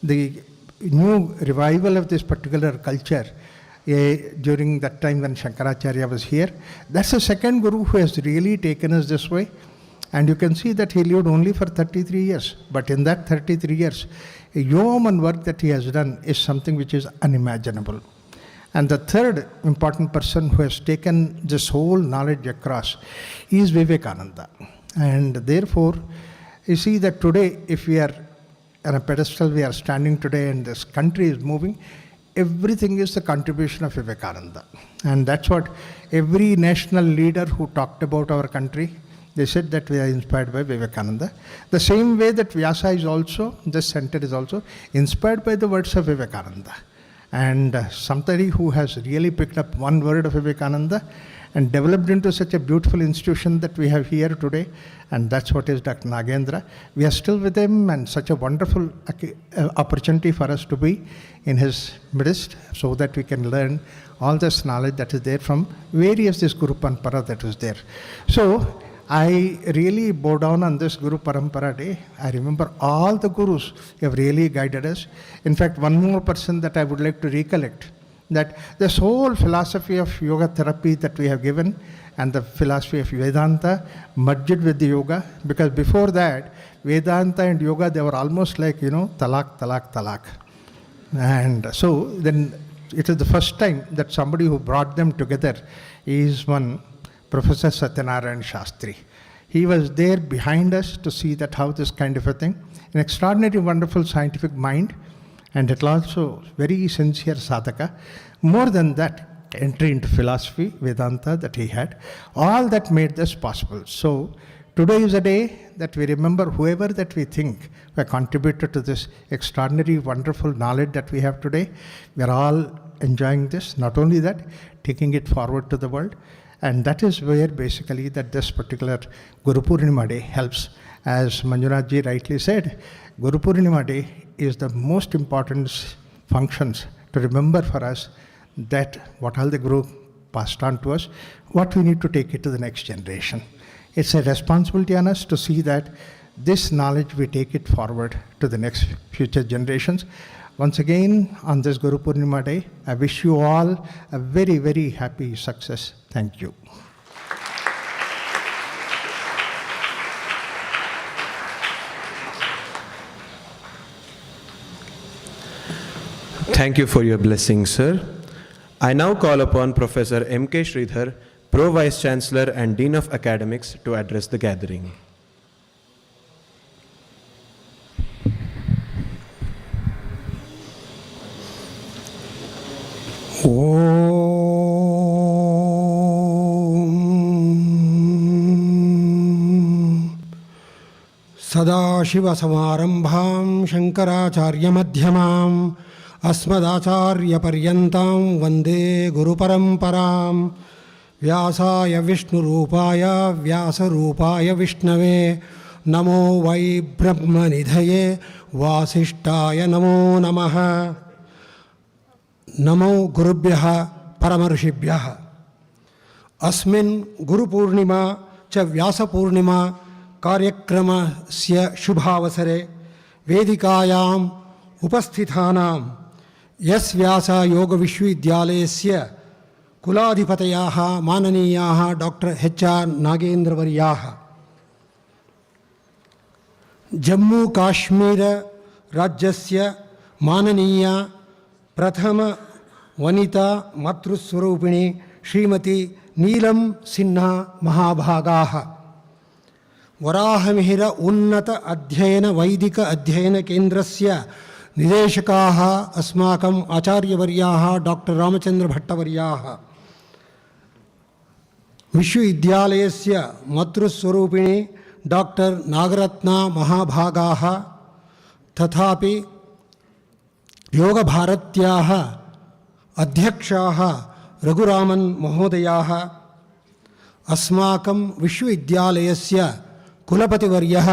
the new revival of this particular culture during that time when Shankaracharya was here. That's the second guru who has really taken us this way. And you can see that he lived only for 33 years. But in that 33 years, a yeoman work that he has done is something which is unimaginable. And the third important person who has taken this whole knowledge across is Vivekananda. And therefore, you see that today, if we are on a pedestal, we are standing today and this country is moving, everything is the contribution of Vivekananda. And that's what every national leader who talked about our country, they said that we are inspired by Vivekananda. The same way that Vyasa is also, this center is also inspired by the words of Vivekananda. And somebody who has really picked up one word of Vivekananda and developed into such a beautiful institution that we have here today, and that's what is Dr. Nagendra. We are still with him, and such a wonderful opportunity for us to be in his midst so that we can learn all this knowledge that is there from various this Guru Parampara that was there. So I really bow down on this Guru Parampara day. I remember all the Gurus have really guided us. In fact, one more person that I would like to recollect, that this whole philosophy of yoga therapy that we have given and the philosophy of Vedanta merged with the yoga, because before that, Vedanta and yoga, they were almost like, talak, talak, talak. And so then it is the first time that somebody who brought them together is one Professor Satyanarayan Shastri. He was there behind us to see that how this kind of a thing, an extraordinary, wonderful scientific mind, and it also very sincere sadhaka. More than that, entry into philosophy, Vedanta that he had, all that made this possible. So today is a day that we remember whoever that we think were contributed to this extraordinary, wonderful knowledge that we have today. We are all enjoying this. Not only that, taking it forward to the world. And that is where basically that this particular Guru Purnima Day helps. As Manjunath ji rightly said, Guru Purnima Day is the most important functions to remember for us that what all the Guru passed on to us, what we need to take it to the next generation. It's a responsibility on us to see that this knowledge, we take it forward to the next future generations. Once again, on this Guru Purnima Day, I wish you all a very, very happy success. Thank you. Thank you for your blessing, sir. I now call upon Professor M.K. Sridhar, Pro Vice Chancellor and Dean of Academics, to address the gathering. सदाशिवसमारम्भां शङ्कराचार्यमध्यमाम् अस्मदाचार्यपर्यन्तां वन्दे गुरुपरम्परां व्यासाय विष्णुरूपाय व्यासरूपाय विष्णवे नमो वै ब्रह्मनिधये वासिष्ठाय नमो नमः। नमो गुरुभ्यः परमऋषिभ्यः। अस्मिन् गुरुपूर्णिमा च व्यासपूर्णिमा कार्यक्रमस्य शुभावसरे वेदिकायाम् उपस्थितानां S-VYASA योगविश्वविद्यालयस्य कुलाधिपतयः माननीयाः डॉक्टर HR नागेन्द्रवर्याः, जम्मू काश्मीर राज्यस्य माननीया प्रथम वनिता मातृस्वरूपिणी श्रीमती नीलम सिन्हा महाभागाः, वराहमिहिर उन्नत अध्ययन वैदिक अध्ययन केन्द्रस्य निदेशकाः अस्माकम् आचार्यवर्याः डॉक्टर रामचंद्र भट्टवर्याः, विश्वविद्यालयस्य मातृस्वरूपिणी डॉक्टर नागरत्ना महाभागाः तथापि योगभारत्याः अध्यक्षाः रघुरामन् महोदयाः, अस्माकं विश्वविद्यालयस्य कुलपतिवर्यः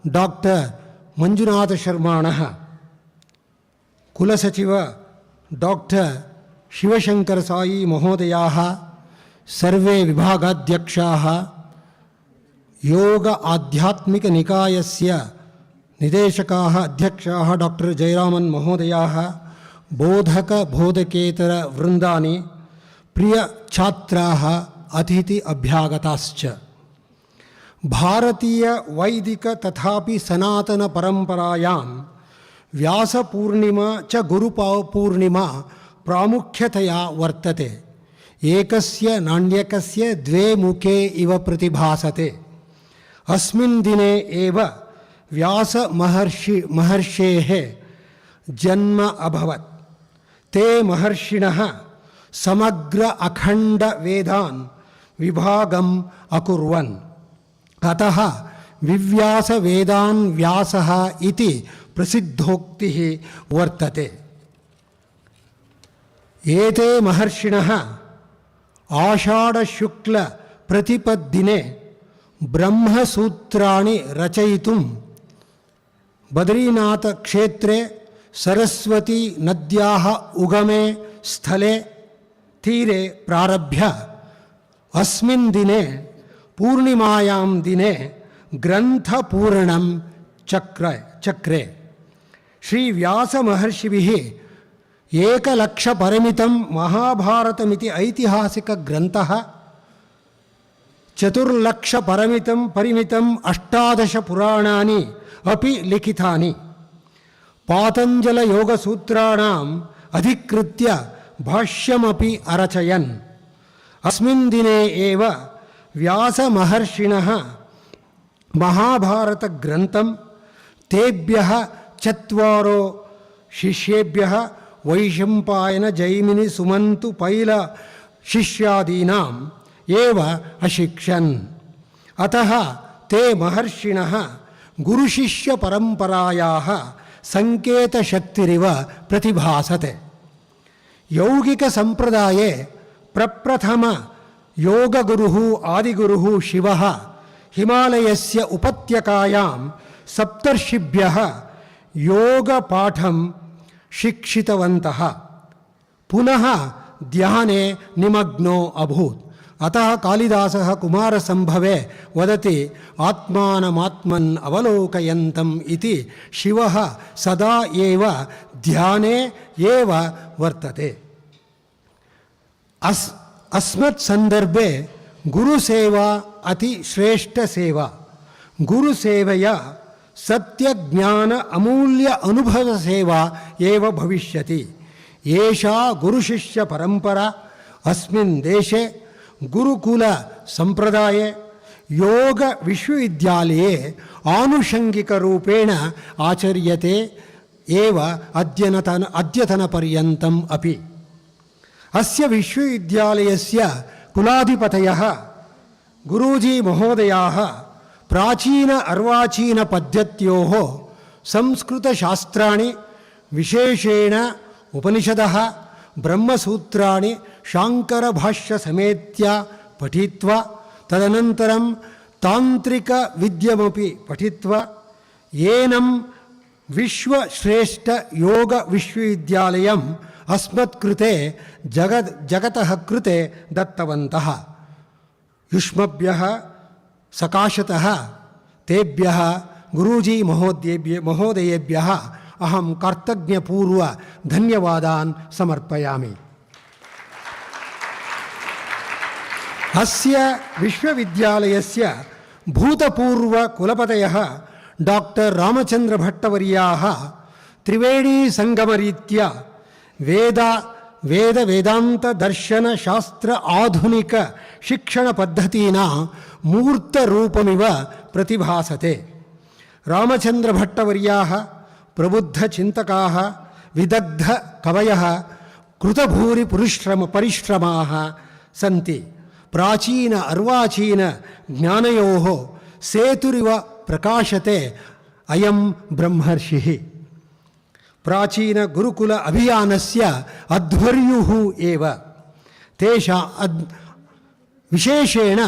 डॉक्टर मंजुनाथ शर्माणः, कुलसचिव डॉक्टर शिवशंकर साई महोदयाः, सर्वे विभागाध्यक्षाः, योग आध्यात्मिक निकायस्य निदेशकाः अध्यक्षाः डॉक्टर जयरामन् महोदयाः, बोधक बोधकेतर वृन्दानि, प्रिय छात्राः, अतिथि अभ्यागताश्च। भारतीय वैदिक तथापि सनातन परंपरायां व्यासपूर्णिमा च गुरुपूर्णिमा प्रामुख्यतया वर्तते। एकस्य नाण्यकस्य द्वे मुखे इव प्रतिभासते। अस्मिन् दिने एव व्यास महर्षेः जन्म अभवत्। ते महर्षिणः समग्र अखंड वेदान् विभागम् अकुर्वन्। अतः विव्यास वेदान् व्यासः इति प्रसिद्धोक्तिः वर्तते। एते महर्षिणः आषाढ़ शुक्ल प्रतिपद्दिने ब्रह्मसूत्राणि रचयितुं बद्रीनाथ क्षेत्रे सरस्वती नद्याः उगमे स्थले तीरे प्रारभ्य अस्मिन् दिने पूर्णिमायां दिने ग्रंथपूर्णं चक्रे श्री व्यास महर्षिभिः 1,00,000 परिमितं महाभारतमिति ऐतिहासिक ग्रंथः, 4,00,000 परिमितं 18 पुराणानि अपि लिखितानि, पातंजल योगसूत्राणाम् अधिकृत्य भाष्यमपि अरचयन्। अस्मिन् दिने एव व्यास महर्षिणः महाभारत ग्रंथं तेभ्यः 4 शिष्येभ्यः वैशंपायन जैमिनि सुमन्तु पैल शिष्यादीनाम् एव अशिक्षन्। अतः ते महर्षिणः गुरुशिष्य परंपरायाः संकेतशक्तिरिव प्रतिभासते। यौगिक संप्रदाये प्रप्रथम योगगुरुः आदिगुरुः शिवः हिमालयस्य उपत्यकायां सप्तर्षिभ्यः योगपाठं शिक्षितवन्तः। पुनः ध्याने निमग्नो अभूत्। अतः कालिदासः कुमारसम्भवे वदति आत्मानमात्मन् अवलोकयन्तम् इति शिवः सदा एव ध्याने एव वर्तते। अस्मत् संदर्भे गुरुसेवा अति श्रेष्ठ सेवा। गुरुसेवया सत्यज्ञान अमूल्य अनुभव सेवा एव भविष्यति। एषा गुरुशिष्य परंपरा अस्मिन् देशे गुरुकुल संप्रदाये योग विश्वविद्यालये आनुषंगिक रूपेण आचर्यते एव अद्यतनपर्यन्तम् अपि। अस्य विश्वविद्यालयस्य कुलाधिपतयः गुरूजी महोदयाः प्राचीन अर्वाचीन पद्धत्योः संस्कृतशास्त्राणि विशेषेण उपनिषदः ब्रह्मसूत्राणि शाङ्करभाष्यसमेत्य पठित्वा तदनन्तरं तान्त्रिकविद्यमपि पठित्वा एनं विश्वश्रेष्ठयोगविश्वविद्यालयम् अस्मत्कृते जगतः कृते दत्तवन्तः। युष्मभ्यः सकाशतः तेभ्यः गुरूजी महोदयेभ्यः अहं कर्तज्ञपूर्व धन्यवादान् समर्पयामि। अस्य विश्वविद्यालयस्य भूतपूर्व कुलपतयः डॉक्टर रामचन्द्रभट्टवर्याः त्रिवेणी संगमरीत्या वेदांत दर्शन शास्त्र आधुनिक शिक्षण पद्धतीना मूर्त रूपमिव प्रतिभासते। रामचंद्र भट्टवर्याः प्रबुद्ध चिंतकाः विदग्ध कवयः कृतभूरि परिश्रमाः सन्ति। प्राचीन अर्वाचीन ज्ञानयोः सेतुरिव प्रकाशते अयं ब्रह्मर्षिः। प्राचीन गुरुकुल अभियानस्य अध्वर्युः एव। तेषा विशेषेण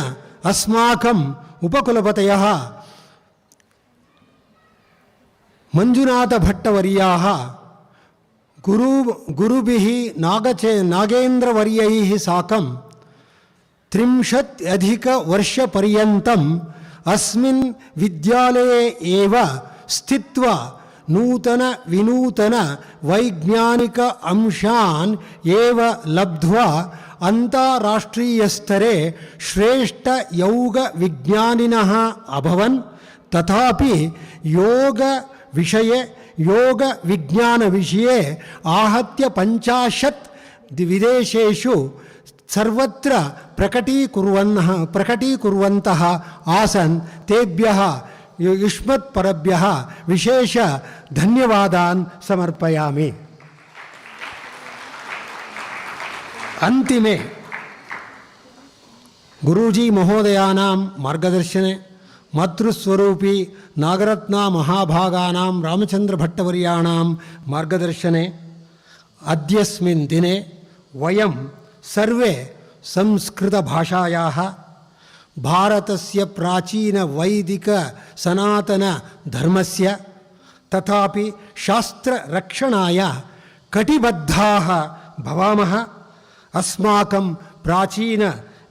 अस्माकम् उपकुलपतयः मंजुनाथभट्टवर्याः गुरुभिः नागेन्द्रवर्यैः साकं 30 अस्मिन् विद्यालये एव स्थित्वा नूतन विनूतन वैज्ञानिक अंशान् एव लब्ध्वा अन्ताराष्ट्रीय स्तरे श्रेष्ठ योग विज्ञानिनः अभवन्। तथापि योग विषये योग विज्ञान विषये आहत्य 50 विदेशेषु सर्वत्र प्रकटीकुर्वन्तः आसन्। तेभ्यः युष्मत्परभ्यः विशेष धन्यवादान् समर्पयामि। अन्तिमे गुरूजी महोदयानां मार्गदर्शने मातृस्वरूपी नागरत्ना महाभागानां रामचन्द्रभट्टवर्याणां मार्गदर्शने अद्यस्मिन् दिने वयं सर्वे संस्कृतभाषायाः भारतस्य प्राचीन वैदिक सनातन धर्मस्य तथापि शास्त्र रक्षणाय कटिबद्धाः भवामः। अस्माकं प्राचीन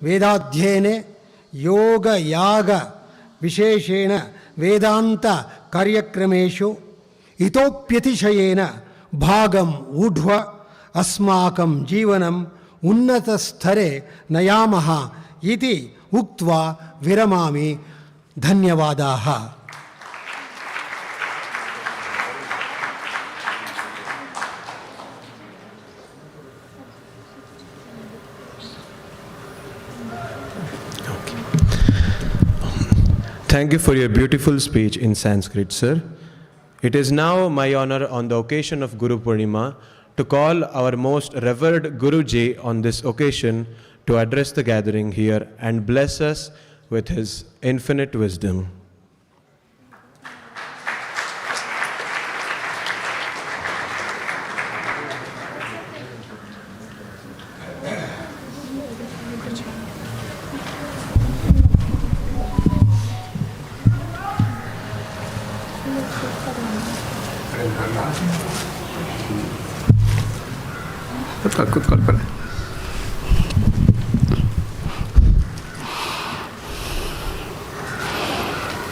वेदाध्ययने योग याग विशेषेण वेदांत कार्यक्रमेषु इतोप्यतिशयेन भागम् ऊढ्वा अस्माकं जीवनम् उन्नतस्तरे नयामः इति उक्त्वा विरमामि। धन्यवादाः। Thank you for your beautiful speech in Sanskrit, sir. It is now my honor on the occasion of Guru Purnima to call our most revered Guruji on this occasion to address the gathering here and bless us with his infinite wisdom.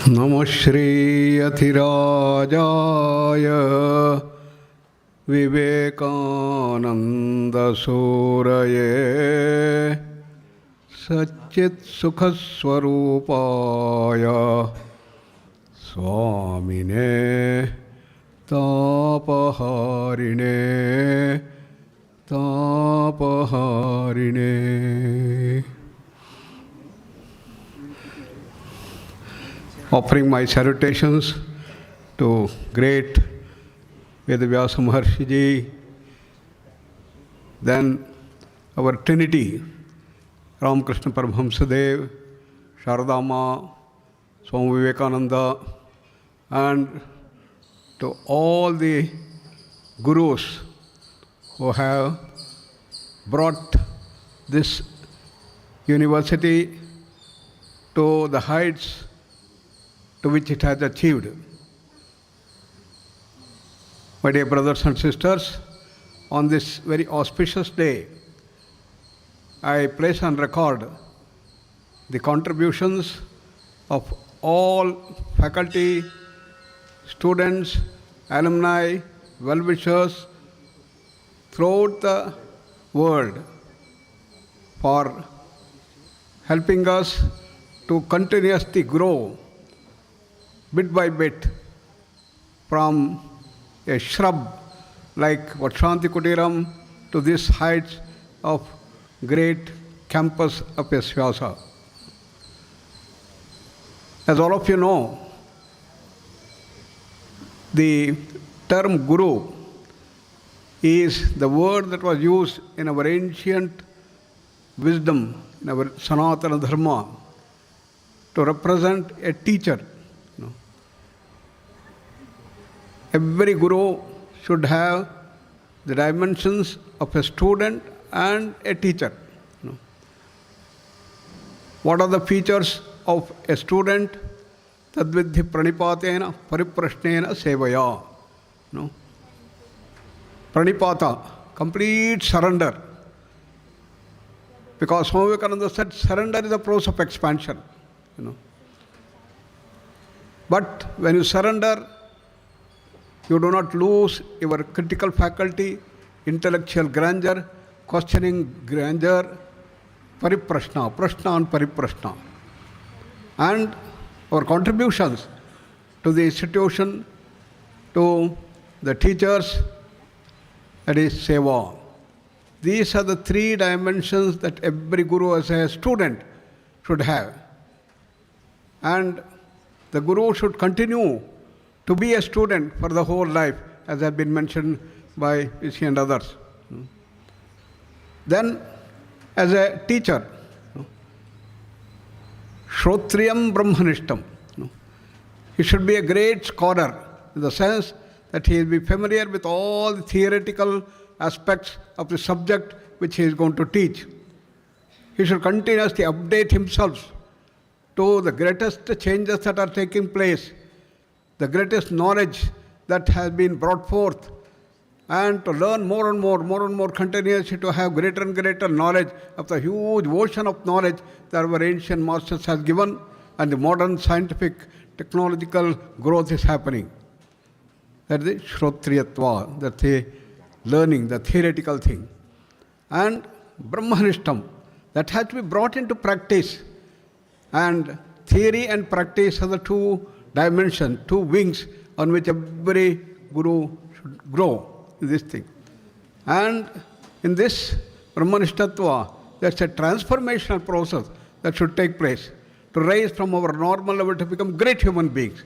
नमः Shri अथिराजाय विवेकानन्दसूरये सच्चित्सुखस्वरूपाय स्वामिने तापहारिणे तापहारिणे offering my salutations to great S-VYASA Maharshi Ji, then our Trinity, Ramakrishna Paramahamsa Dev, Sharadama, Swami Vivekananda, and to all the Gurus who have brought this university to the heights to which it has achieved. My dear brothers and sisters, on this very auspicious day, I place on record the contributions of all faculty, students, alumni, well-wishers throughout the world for helping us to continuously grow bit by bit from a shrub like Vatshanti Kutiram to this heights of great campus of S-VYASA. As all of you know, the term Guru is the word that was used in our ancient wisdom, in our Sanatana Dharma, to represent a teacher. Every Guru should have the dimensions of a student and a teacher. What are the features of a student? Tadvidhi pranipatena pariprashnena sevaya. Pranipata, complete surrender. Because Swami Vivekananda said surrender is a process of expansion. But when you surrender, you do not lose your critical faculty, intellectual grandeur, questioning grandeur, pariprashna, prashna and pariprashna. And our contributions to the institution, to the teachers, that is seva. These are the three dimensions that every Guru as a student should have. And the Guru should continue to be a student for the whole life, as has been mentioned by Rishi and others. Then, as a teacher, Shrotriyam Brahmanishtam. He should be a great scholar in the sense that he will be familiar with all the theoretical aspects of the subject which he is going to teach. He should continuously update himself to the greatest changes that are taking place, the greatest knowledge that has been brought forth, and to learn more and more continuously, to have greater and greater knowledge of the huge ocean of knowledge that our ancient masters have given, and the modern scientific technological growth is happening. That is the Shrotriyatva, that's the learning, the theoretical thing. And Brahmanishtam, that has to be brought into practice. And theory and practice are the two dimensions, two wings on which every Guru should grow in this thing. And in this Brahmanishtatva, that's a transformational process that should take place to rise from our normal level to become great human beings,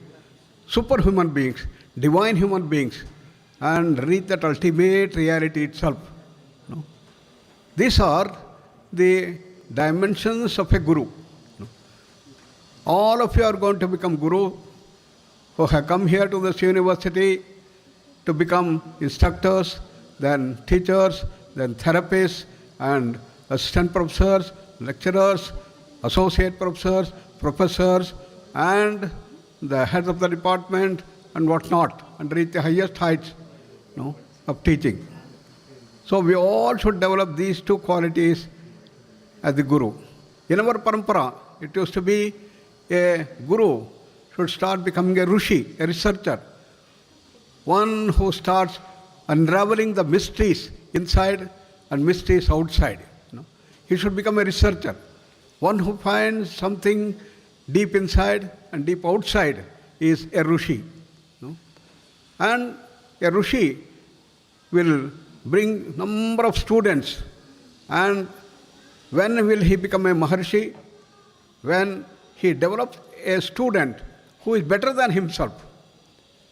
superhuman beings, divine human beings, and reach that ultimate reality itself. These are the dimensions of a Guru. All of you are going to become Guru who have come here to this university to become instructors, then teachers, then therapists, and assistant professors, lecturers, associate professors, professors, and the heads of the department and whatnot, and reach the highest heights. of teaching. So we all should develop these two qualities as the Guru. In our parampara, it used to be a Guru should start becoming a Rishi, a researcher, one who starts unraveling the mysteries inside and mysteries outside. He should become a researcher, one who finds something deep inside and deep outside is a Rishi. And a Rishi will bring number of students. And when will he become a Maharshi? When he develops a student who is better than himself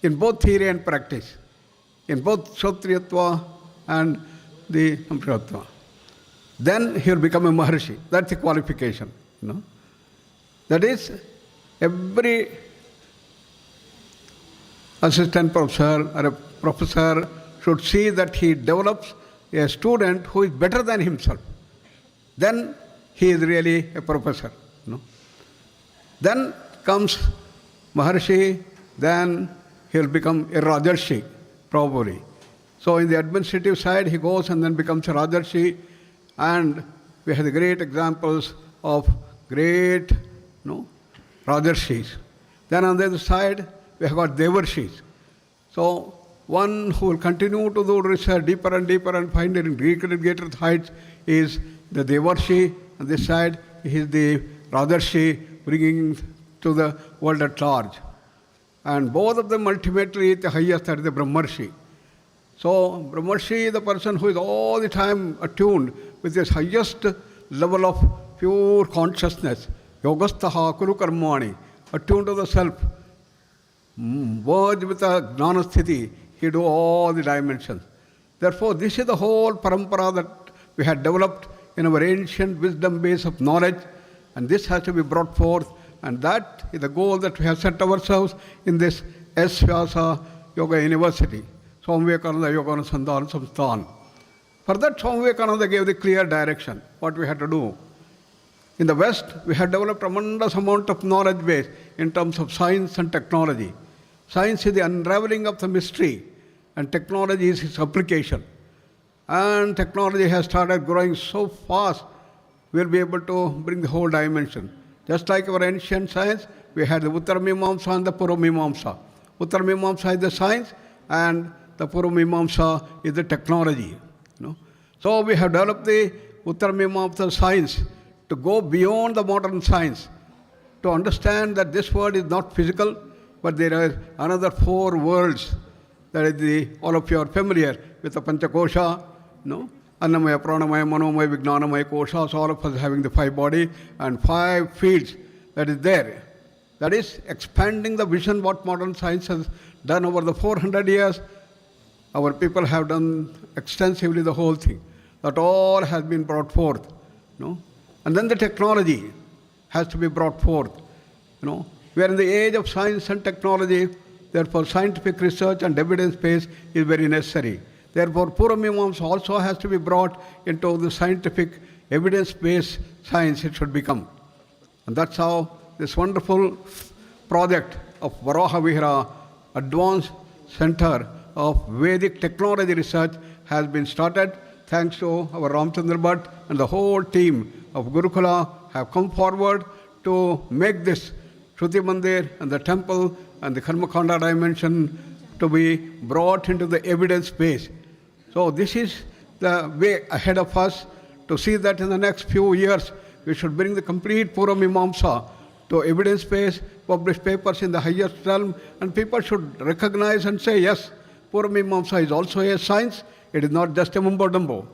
in both theory and practice, in both Kshatriyatva and the Samprayatva. Then he will become a Maharshi. That's the qualification. That is, every assistant professor or a professor should see that he develops a student who is better than himself. Then he is really a professor. Then comes Maharshi, then he will become a Rajarshi, probably. So in the administrative side, he goes and then becomes a Rajarshi, and we have the great examples of great Rajarshis. Then on the other side, we have got Devarshis. So one who will continue to do research deeper and deeper and find it in greater heights is the Devarshi. On this side, he is the Rajarshi, bringing to the world at large. And both of them ultimately the highest are the Brahmarshi. So Brahmarshi is the person who is all the time attuned with his highest level of pure consciousness. Yogastaha kuru karmani, attuned to the self. Merged with the jnana sthiti, he do all the dimensions. Therefore, this is the whole parampara that we had developed in our ancient wisdom base of knowledge, and this has to be brought forth, and that is the goal that we have set ourselves in this S-VYASA Yoga University, Swami Vivekananda Yoga Anusandhana Samsthan. For that, Swami Vivekananda gave the clear direction, what we had to do. In the West, we have developed tremendous amount of knowledge base in terms of science and technology. Science is the unraveling of the mystery, and technology is its application. And technology has started growing so fast, we'll be able to bring the whole dimension. Just like our ancient science, we had the Uttar-Mimamsa and the Purva-Mimamsa. Uttar-Mimamsa is the science, and the Purva-Mimamsa is the technology. So we have developed the Uttar-Mimamsa science to go beyond the modern science, to understand that this world is not physical, but there are another 4 worlds. That is all of you are familiar with the Panchakosha, Annamaya, Pranamaya, Manomaya, Vijnanamaya, Koshas, all of us having the 5 body and 5 fields that is there. That is expanding the vision what modern science has done over the 400 years. Our people have done extensively the whole thing. That all has been brought forth. And then the technology has to be brought forth. We are in the age of science and technology. Therefore, scientific research and evidence base is very necessary. Therefore, Purva-Mimamsa also has to be brought into the scientific evidence-based science it should become. And that's how this wonderful project of Varaha Vihara Advanced Center of Vedic Technology Research has been started. Thanks to our Ramchandra Bhatt and the whole team of Gurukula have come forward to make this Shruti Mandir and the temple and the Karmakanda dimension to be brought into the evidence base. So this is the way ahead of us to see that in the next few years we should bring the complete Purva-Mimamsa to evidence base, publish papers in the highest realm, and people should recognize and say, yes, Purva-Mimamsa is also a science, it is not just a mumbo-jumbo.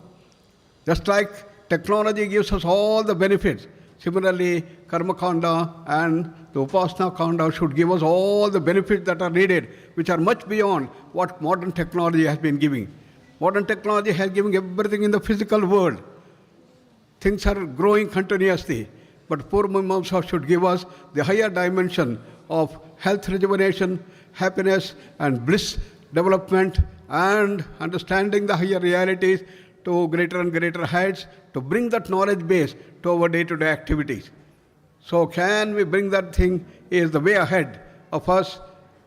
Just like technology gives us all the benefits, similarly, Karmakanda and the Upasana Kanda should give us all the benefits that are needed, which are much beyond what modern technology has been giving. Modern technology has given everything in the physical world. Things are growing continuously, but Purva-Mimamsa should give us the higher dimension of health rejuvenation, happiness and bliss development, and understanding the higher realities to greater and greater heights, to bring that knowledge base to our day-to-day activities. So can we bring that thing is the way ahead of us.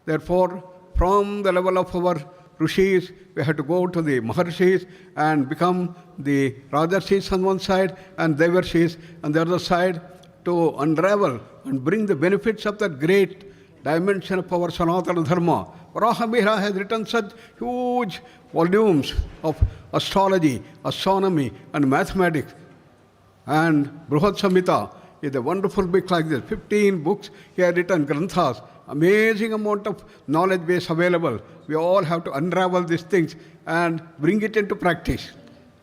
Therefore, from the level of our Rishis, we have to go to the Maharshis and become the Rajarshis on one side and Devarshis on the other side to unravel and bring the benefits of that great dimension of our Sanatana Dharma. Varahamihira has written such huge volumes of astrology, astronomy and mathematics. And Bruhat Samhita is a wonderful book like this. 15 books he has written, granthas. Amazing amount of knowledge base available. We all have to unravel these things and bring it into practice.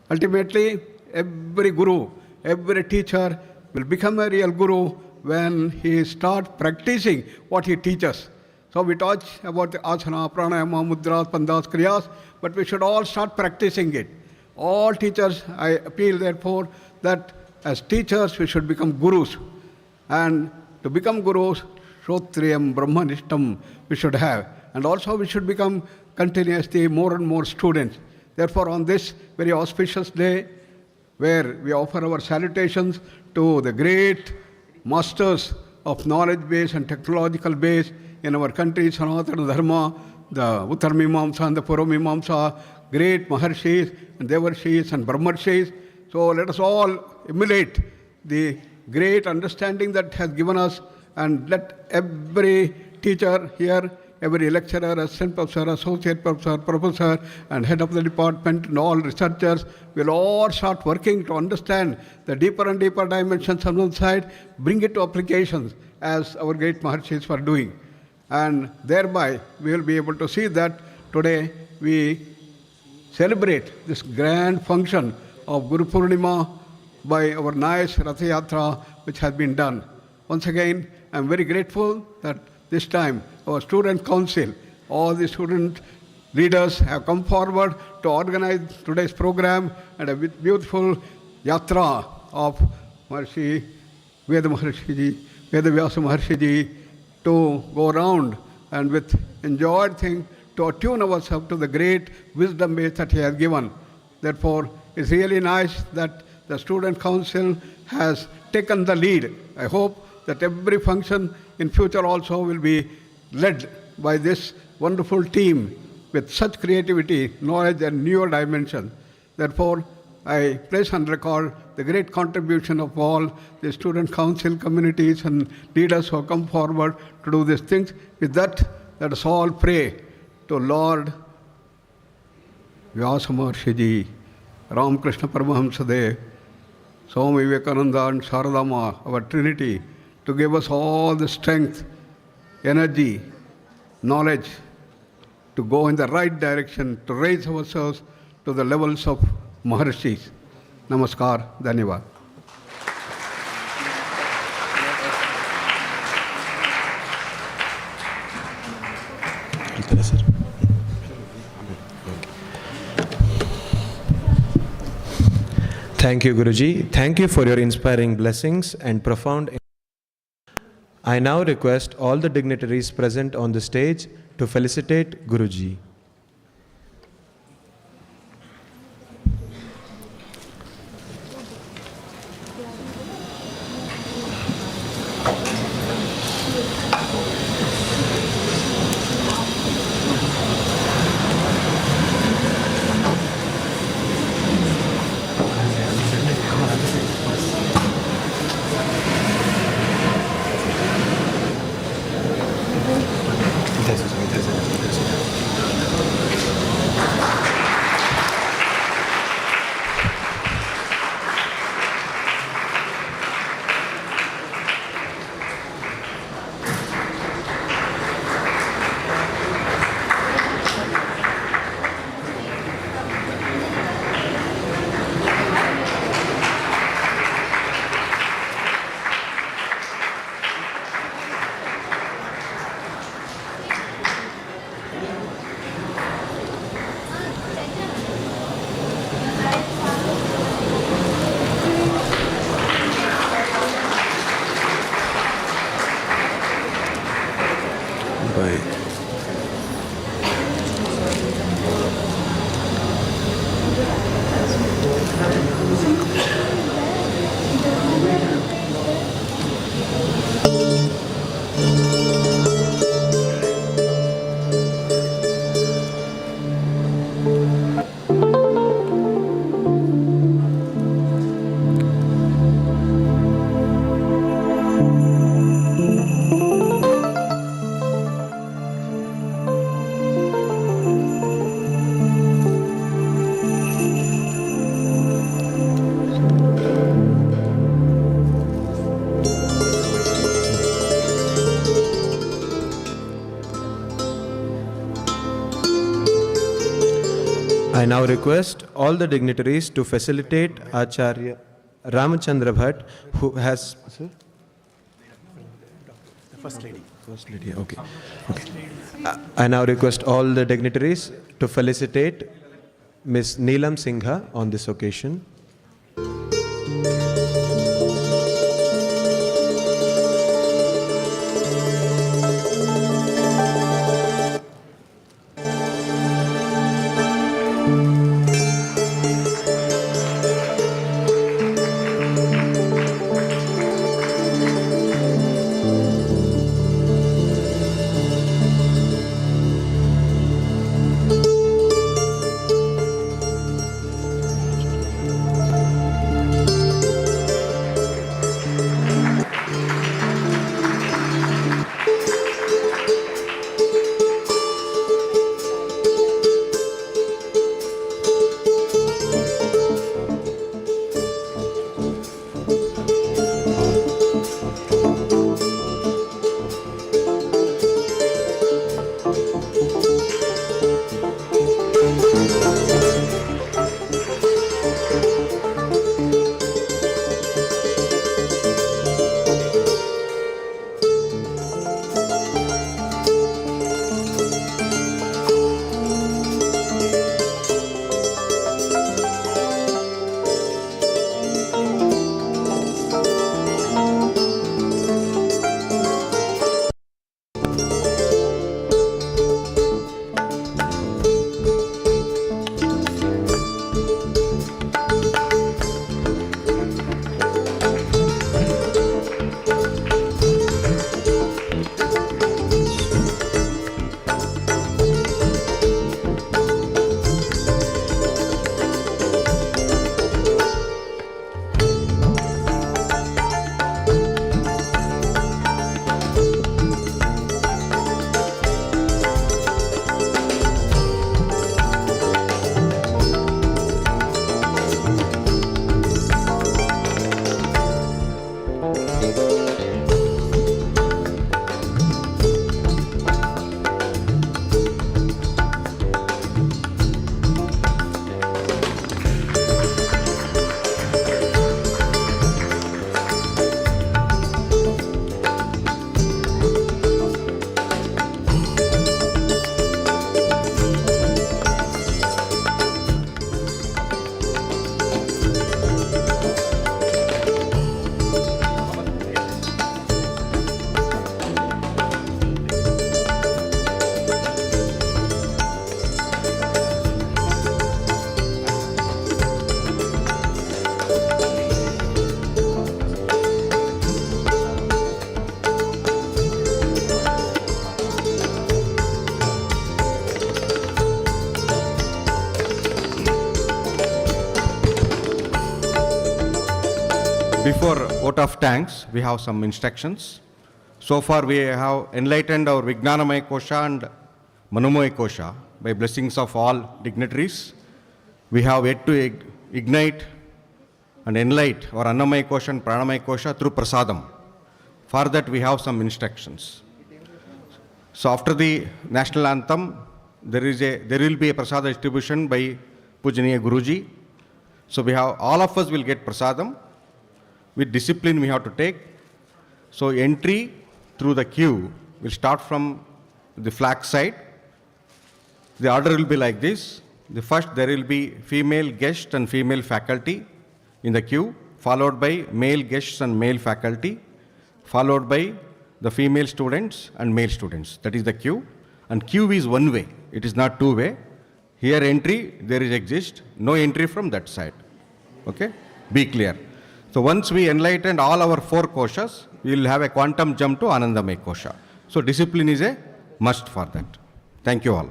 Ultimately, every guru, every teacher will become a real guru when he starts practicing what he teaches. So we talk about the asana, pranayama, mudras, pandas, kriyas, but we should all start practicing it. All teachers, I appeal therefore that as teachers we should become gurus. And to become gurus, Shrotriyam, Brahmanishtam we should have. And also we should become continuously more and more students. Therefore on this very auspicious day, where we offer our salutations to the great masters of knowledge base and technological base in our country, Sanatana Dharma, the Uttar Mimamsa and the Purva Mimamsa, great Maharshis and Devarshis and Brahmarshis. So let us all emulate the great understanding that has given us, and let every teacher here, every lecturer, assistant professor, associate professor, professor, and head of the department, and all researchers will all start working to understand the deeper and deeper dimensions on one side, bring it to applications as our great Maharshis were doing. And thereby we will be able to see that today we celebrate this grand function of Guru Purnima by our nice Ratha Yatra which has been done. Once again, I am very grateful that this time our student council, all the student leaders have come forward to organize today's program, and a beautiful yatra of Maharshi Veda Maharshiji, S-VYASA Maharshiji, to go around and with enjoyed thing to attune ourselves to the great wisdom base that he has given. Therefore, it's really nice that the student council has taken the lead. I hope that every function in future also will be led by this wonderful team with such creativity, knowledge and newer dimension. Therefore, I place on record the great contribution of all the student council communities and leaders who have come forward to do these things. With that, let us all pray to Lord Vyasa Maharshiji, Ramakrishna Paramahamsadev, Swami Vivekananda and Sharadama, our Trinity, to give us all the strength, energy, knowledge to go in the right direction, to raise ourselves to the levels of Maharshis. Namaskar, Dhanyavad. Thank you, Guruji. Thank you for your inspiring blessings and profound. I now request all the dignitaries present on the stage to felicitate Guruji. I now request all the dignitaries to facilitate Acharya Ramachandra Bhatt, who has... Sir? First lady, okay. I now request all the dignitaries to felicitate Ms. Neelam Singha on this occasion. Before vote of thanks, we have some instructions. So far, we have enlightened our Vijnanamaya Kosha and Manomaya Kosha by blessings of all dignitaries. We have yet to ignite and enlighten our Annamaya Kosha and Pranamaya Kosha through Prasadam. For that, we have some instructions. So after the national anthem, there will be a Prasada distribution by Pujaniya Guruji. So we have, all of us will get Prasadam. With discipline we have to take. So entry through the queue will start from the flag side. The order will be like this. The first, there will be female guest and female faculty in the queue, followed by male guests and male faculty, followed by the female students and male students. That is the queue. And queue is one way. It is not two way. Here entry, there is exist. No entry from that side. Okay? Be clear. So once we enlighten all our four koshas, we will have a quantum jump to Anandamaya Kosha. So discipline is a must for that. Thank you all.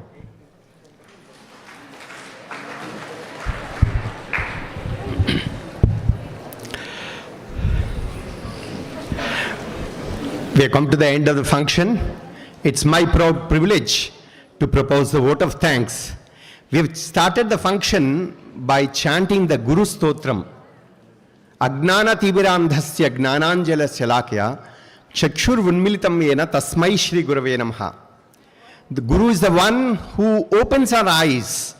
We have come to the end of the function. It's my proud privilege to propose the vote of thanks. We have started the function by chanting the Guru Stotram. Agnana Tibirandhasya Gnananjala Shalakya Chakshur Vunmilitam Yena Tasmai Shri Gurave Namaha. The Guru is the one who opens our eyes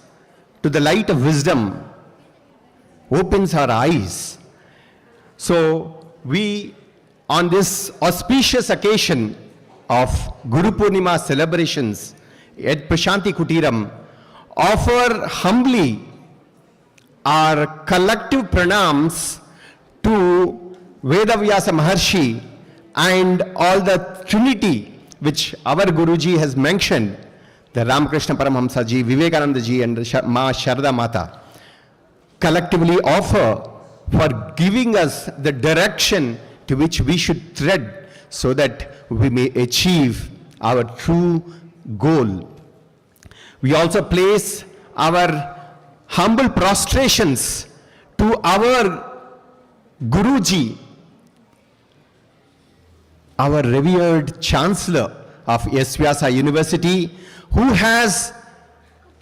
to the light of wisdom opens our eyes. So we, on this auspicious occasion of Guru Purnima celebrations at Prashanti Kutiram, offer humbly our collective pranams to S-VYASA Maharshi and all the trinity which our Guruji has mentioned, the Ramakrishna Paramahamsa ji, Vivekananda ji and Ma Sharda Mata, collectively offer for giving us the direction to which we should tread so that we may achieve our true goal. We also place our humble prostrations to our Guruji, our revered Chancellor of S-VYASA University, who has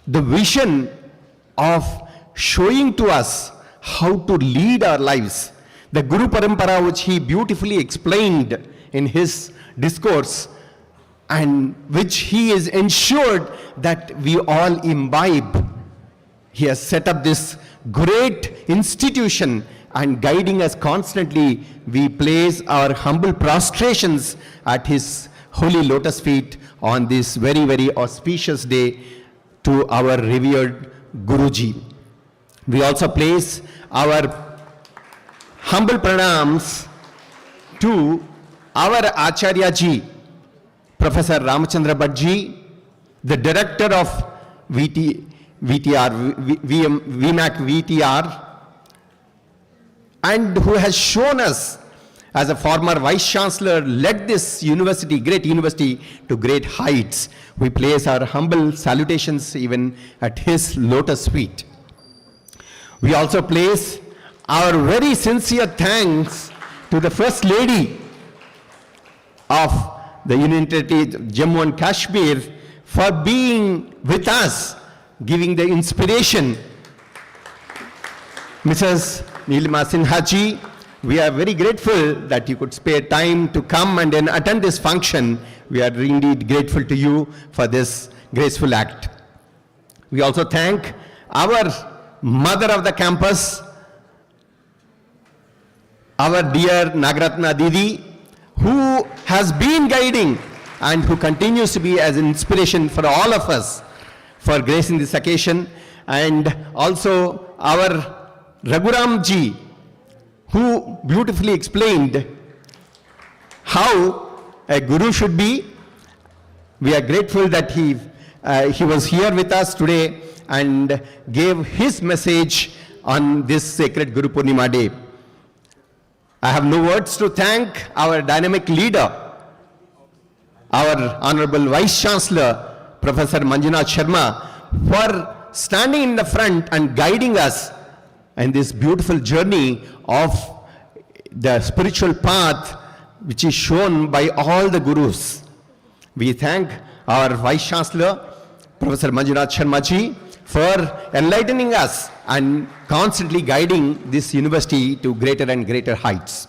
the vision of showing to us how to lead our lives. The Guru Parampara, which he beautifully explained in his discourse, and which he is ensured that we all imbibe. He has set up this great institution and guiding us constantly. We place our humble prostrations at his holy lotus feet on this very, very auspicious day to our revered Guruji. We also place our humble pranams to our Acharya ji, Professor Ramachandra Bhatt ji, the director of VMAC VTR, and who has shown us as a former Vice Chancellor, led this university, great university, to great heights. We place our humble salutations even at his lotus feet. We also place our very sincere thanks to the First Lady of the Union Territory Jammu and Kashmir for being with us, giving the inspiration. Mrs. Nilima Sinha ji, we are very grateful that you could spare time to come and then attend this function. We are indeed grateful to you for this graceful act. We also thank our mother of the campus, our dear Nagaratna Didi, who has been guiding and who continues to be as an inspiration for all of us for gracing this occasion, and also our Raghuram ji, who beautifully explained how a guru should be. We are grateful that he was here with us today and gave his message on this sacred Guru Purnima day. I have no words to thank our dynamic leader, our Honorable Vice Chancellor, Professor Manjunath Sharma, for standing in the front and guiding us in this beautiful journey of the spiritual path which is shown by all the gurus. We thank our Vice Chancellor, Professor Manjunath Sharma ji, for enlightening us and constantly guiding this university to greater and greater heights.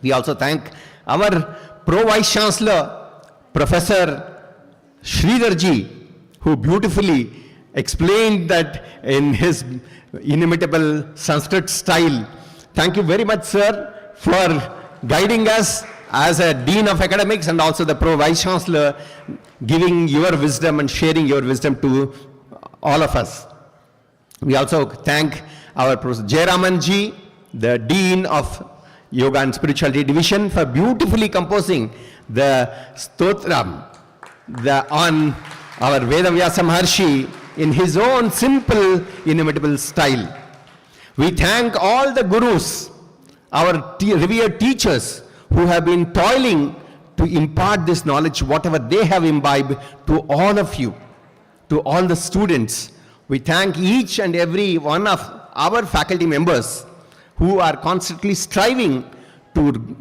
We also thank our Pro-Vice Chancellor, Professor Sridhar ji, who beautifully explained that in his inimitable Sanskrit style. Thank you very much, sir, for guiding us as a Dean of Academics and also the Pro-Vice Chancellor, giving your wisdom and sharing your wisdom to all of us. We also thank our Professor Jayaraman ji, the Dean of Yoga and Spirituality Division, for beautifully composing the stotram on our S-VYASA Maharshi in his own simple, inimitable style. We thank all the gurus, our revered teachers, who have been toiling to impart this knowledge, whatever they have imbibed, to all of you, to all the students. We thank each and every one of our faculty members who are constantly striving to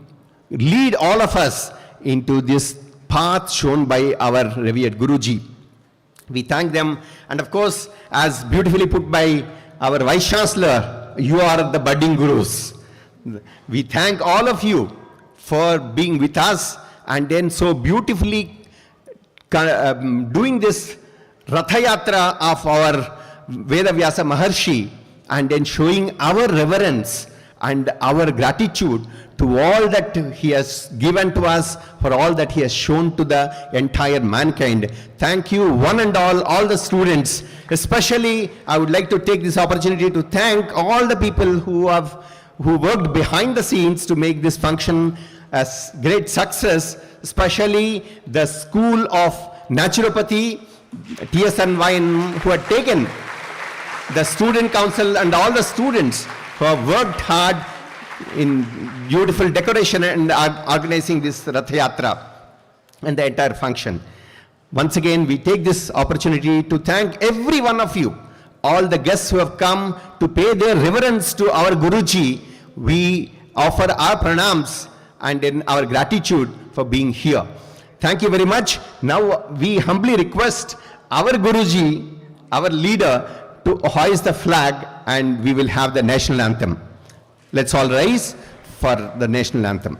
lead all of us into this path shown by our revered Guruji. We thank them, and of course, as beautifully put by our Vice Chancellor, you are the budding gurus. We thank all of you for being with us and then so beautifully doing this Ratha Yatra of our Veda-VYASA Maharshi, and then showing our reverence and our gratitude to all that he has given to us, for all that he has shown to the entire mankind. Thank you, one and all the students. Especially, I would like to take this opportunity to thank all the people who worked behind the scenes to make this function a great success, especially the School of Naturopathy, TSNY, who had taken the student council and all the students who have worked hard in beautiful decoration and organizing this Rath Yatra and the entire function. Once again, we take this opportunity to thank every one of you, all the guests who have come to pay their reverence to our Guruji. We offer our pranams and in our gratitude for being here. Thank you very much. Now we humbly request our Guruji, our leader, to hoist the flag, and we will have the national anthem. Let's all rise for the national anthem.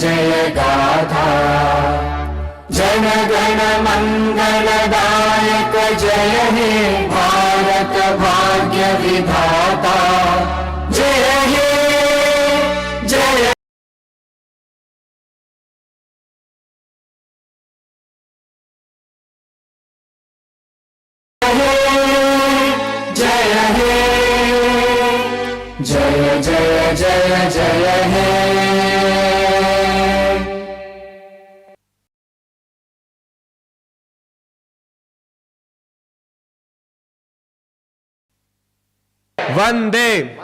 जय गाथा जन गण मंगलदायक जय हे भारत भाग्य विधाता जय हे जय जय हे जय जय जय जय हे Vande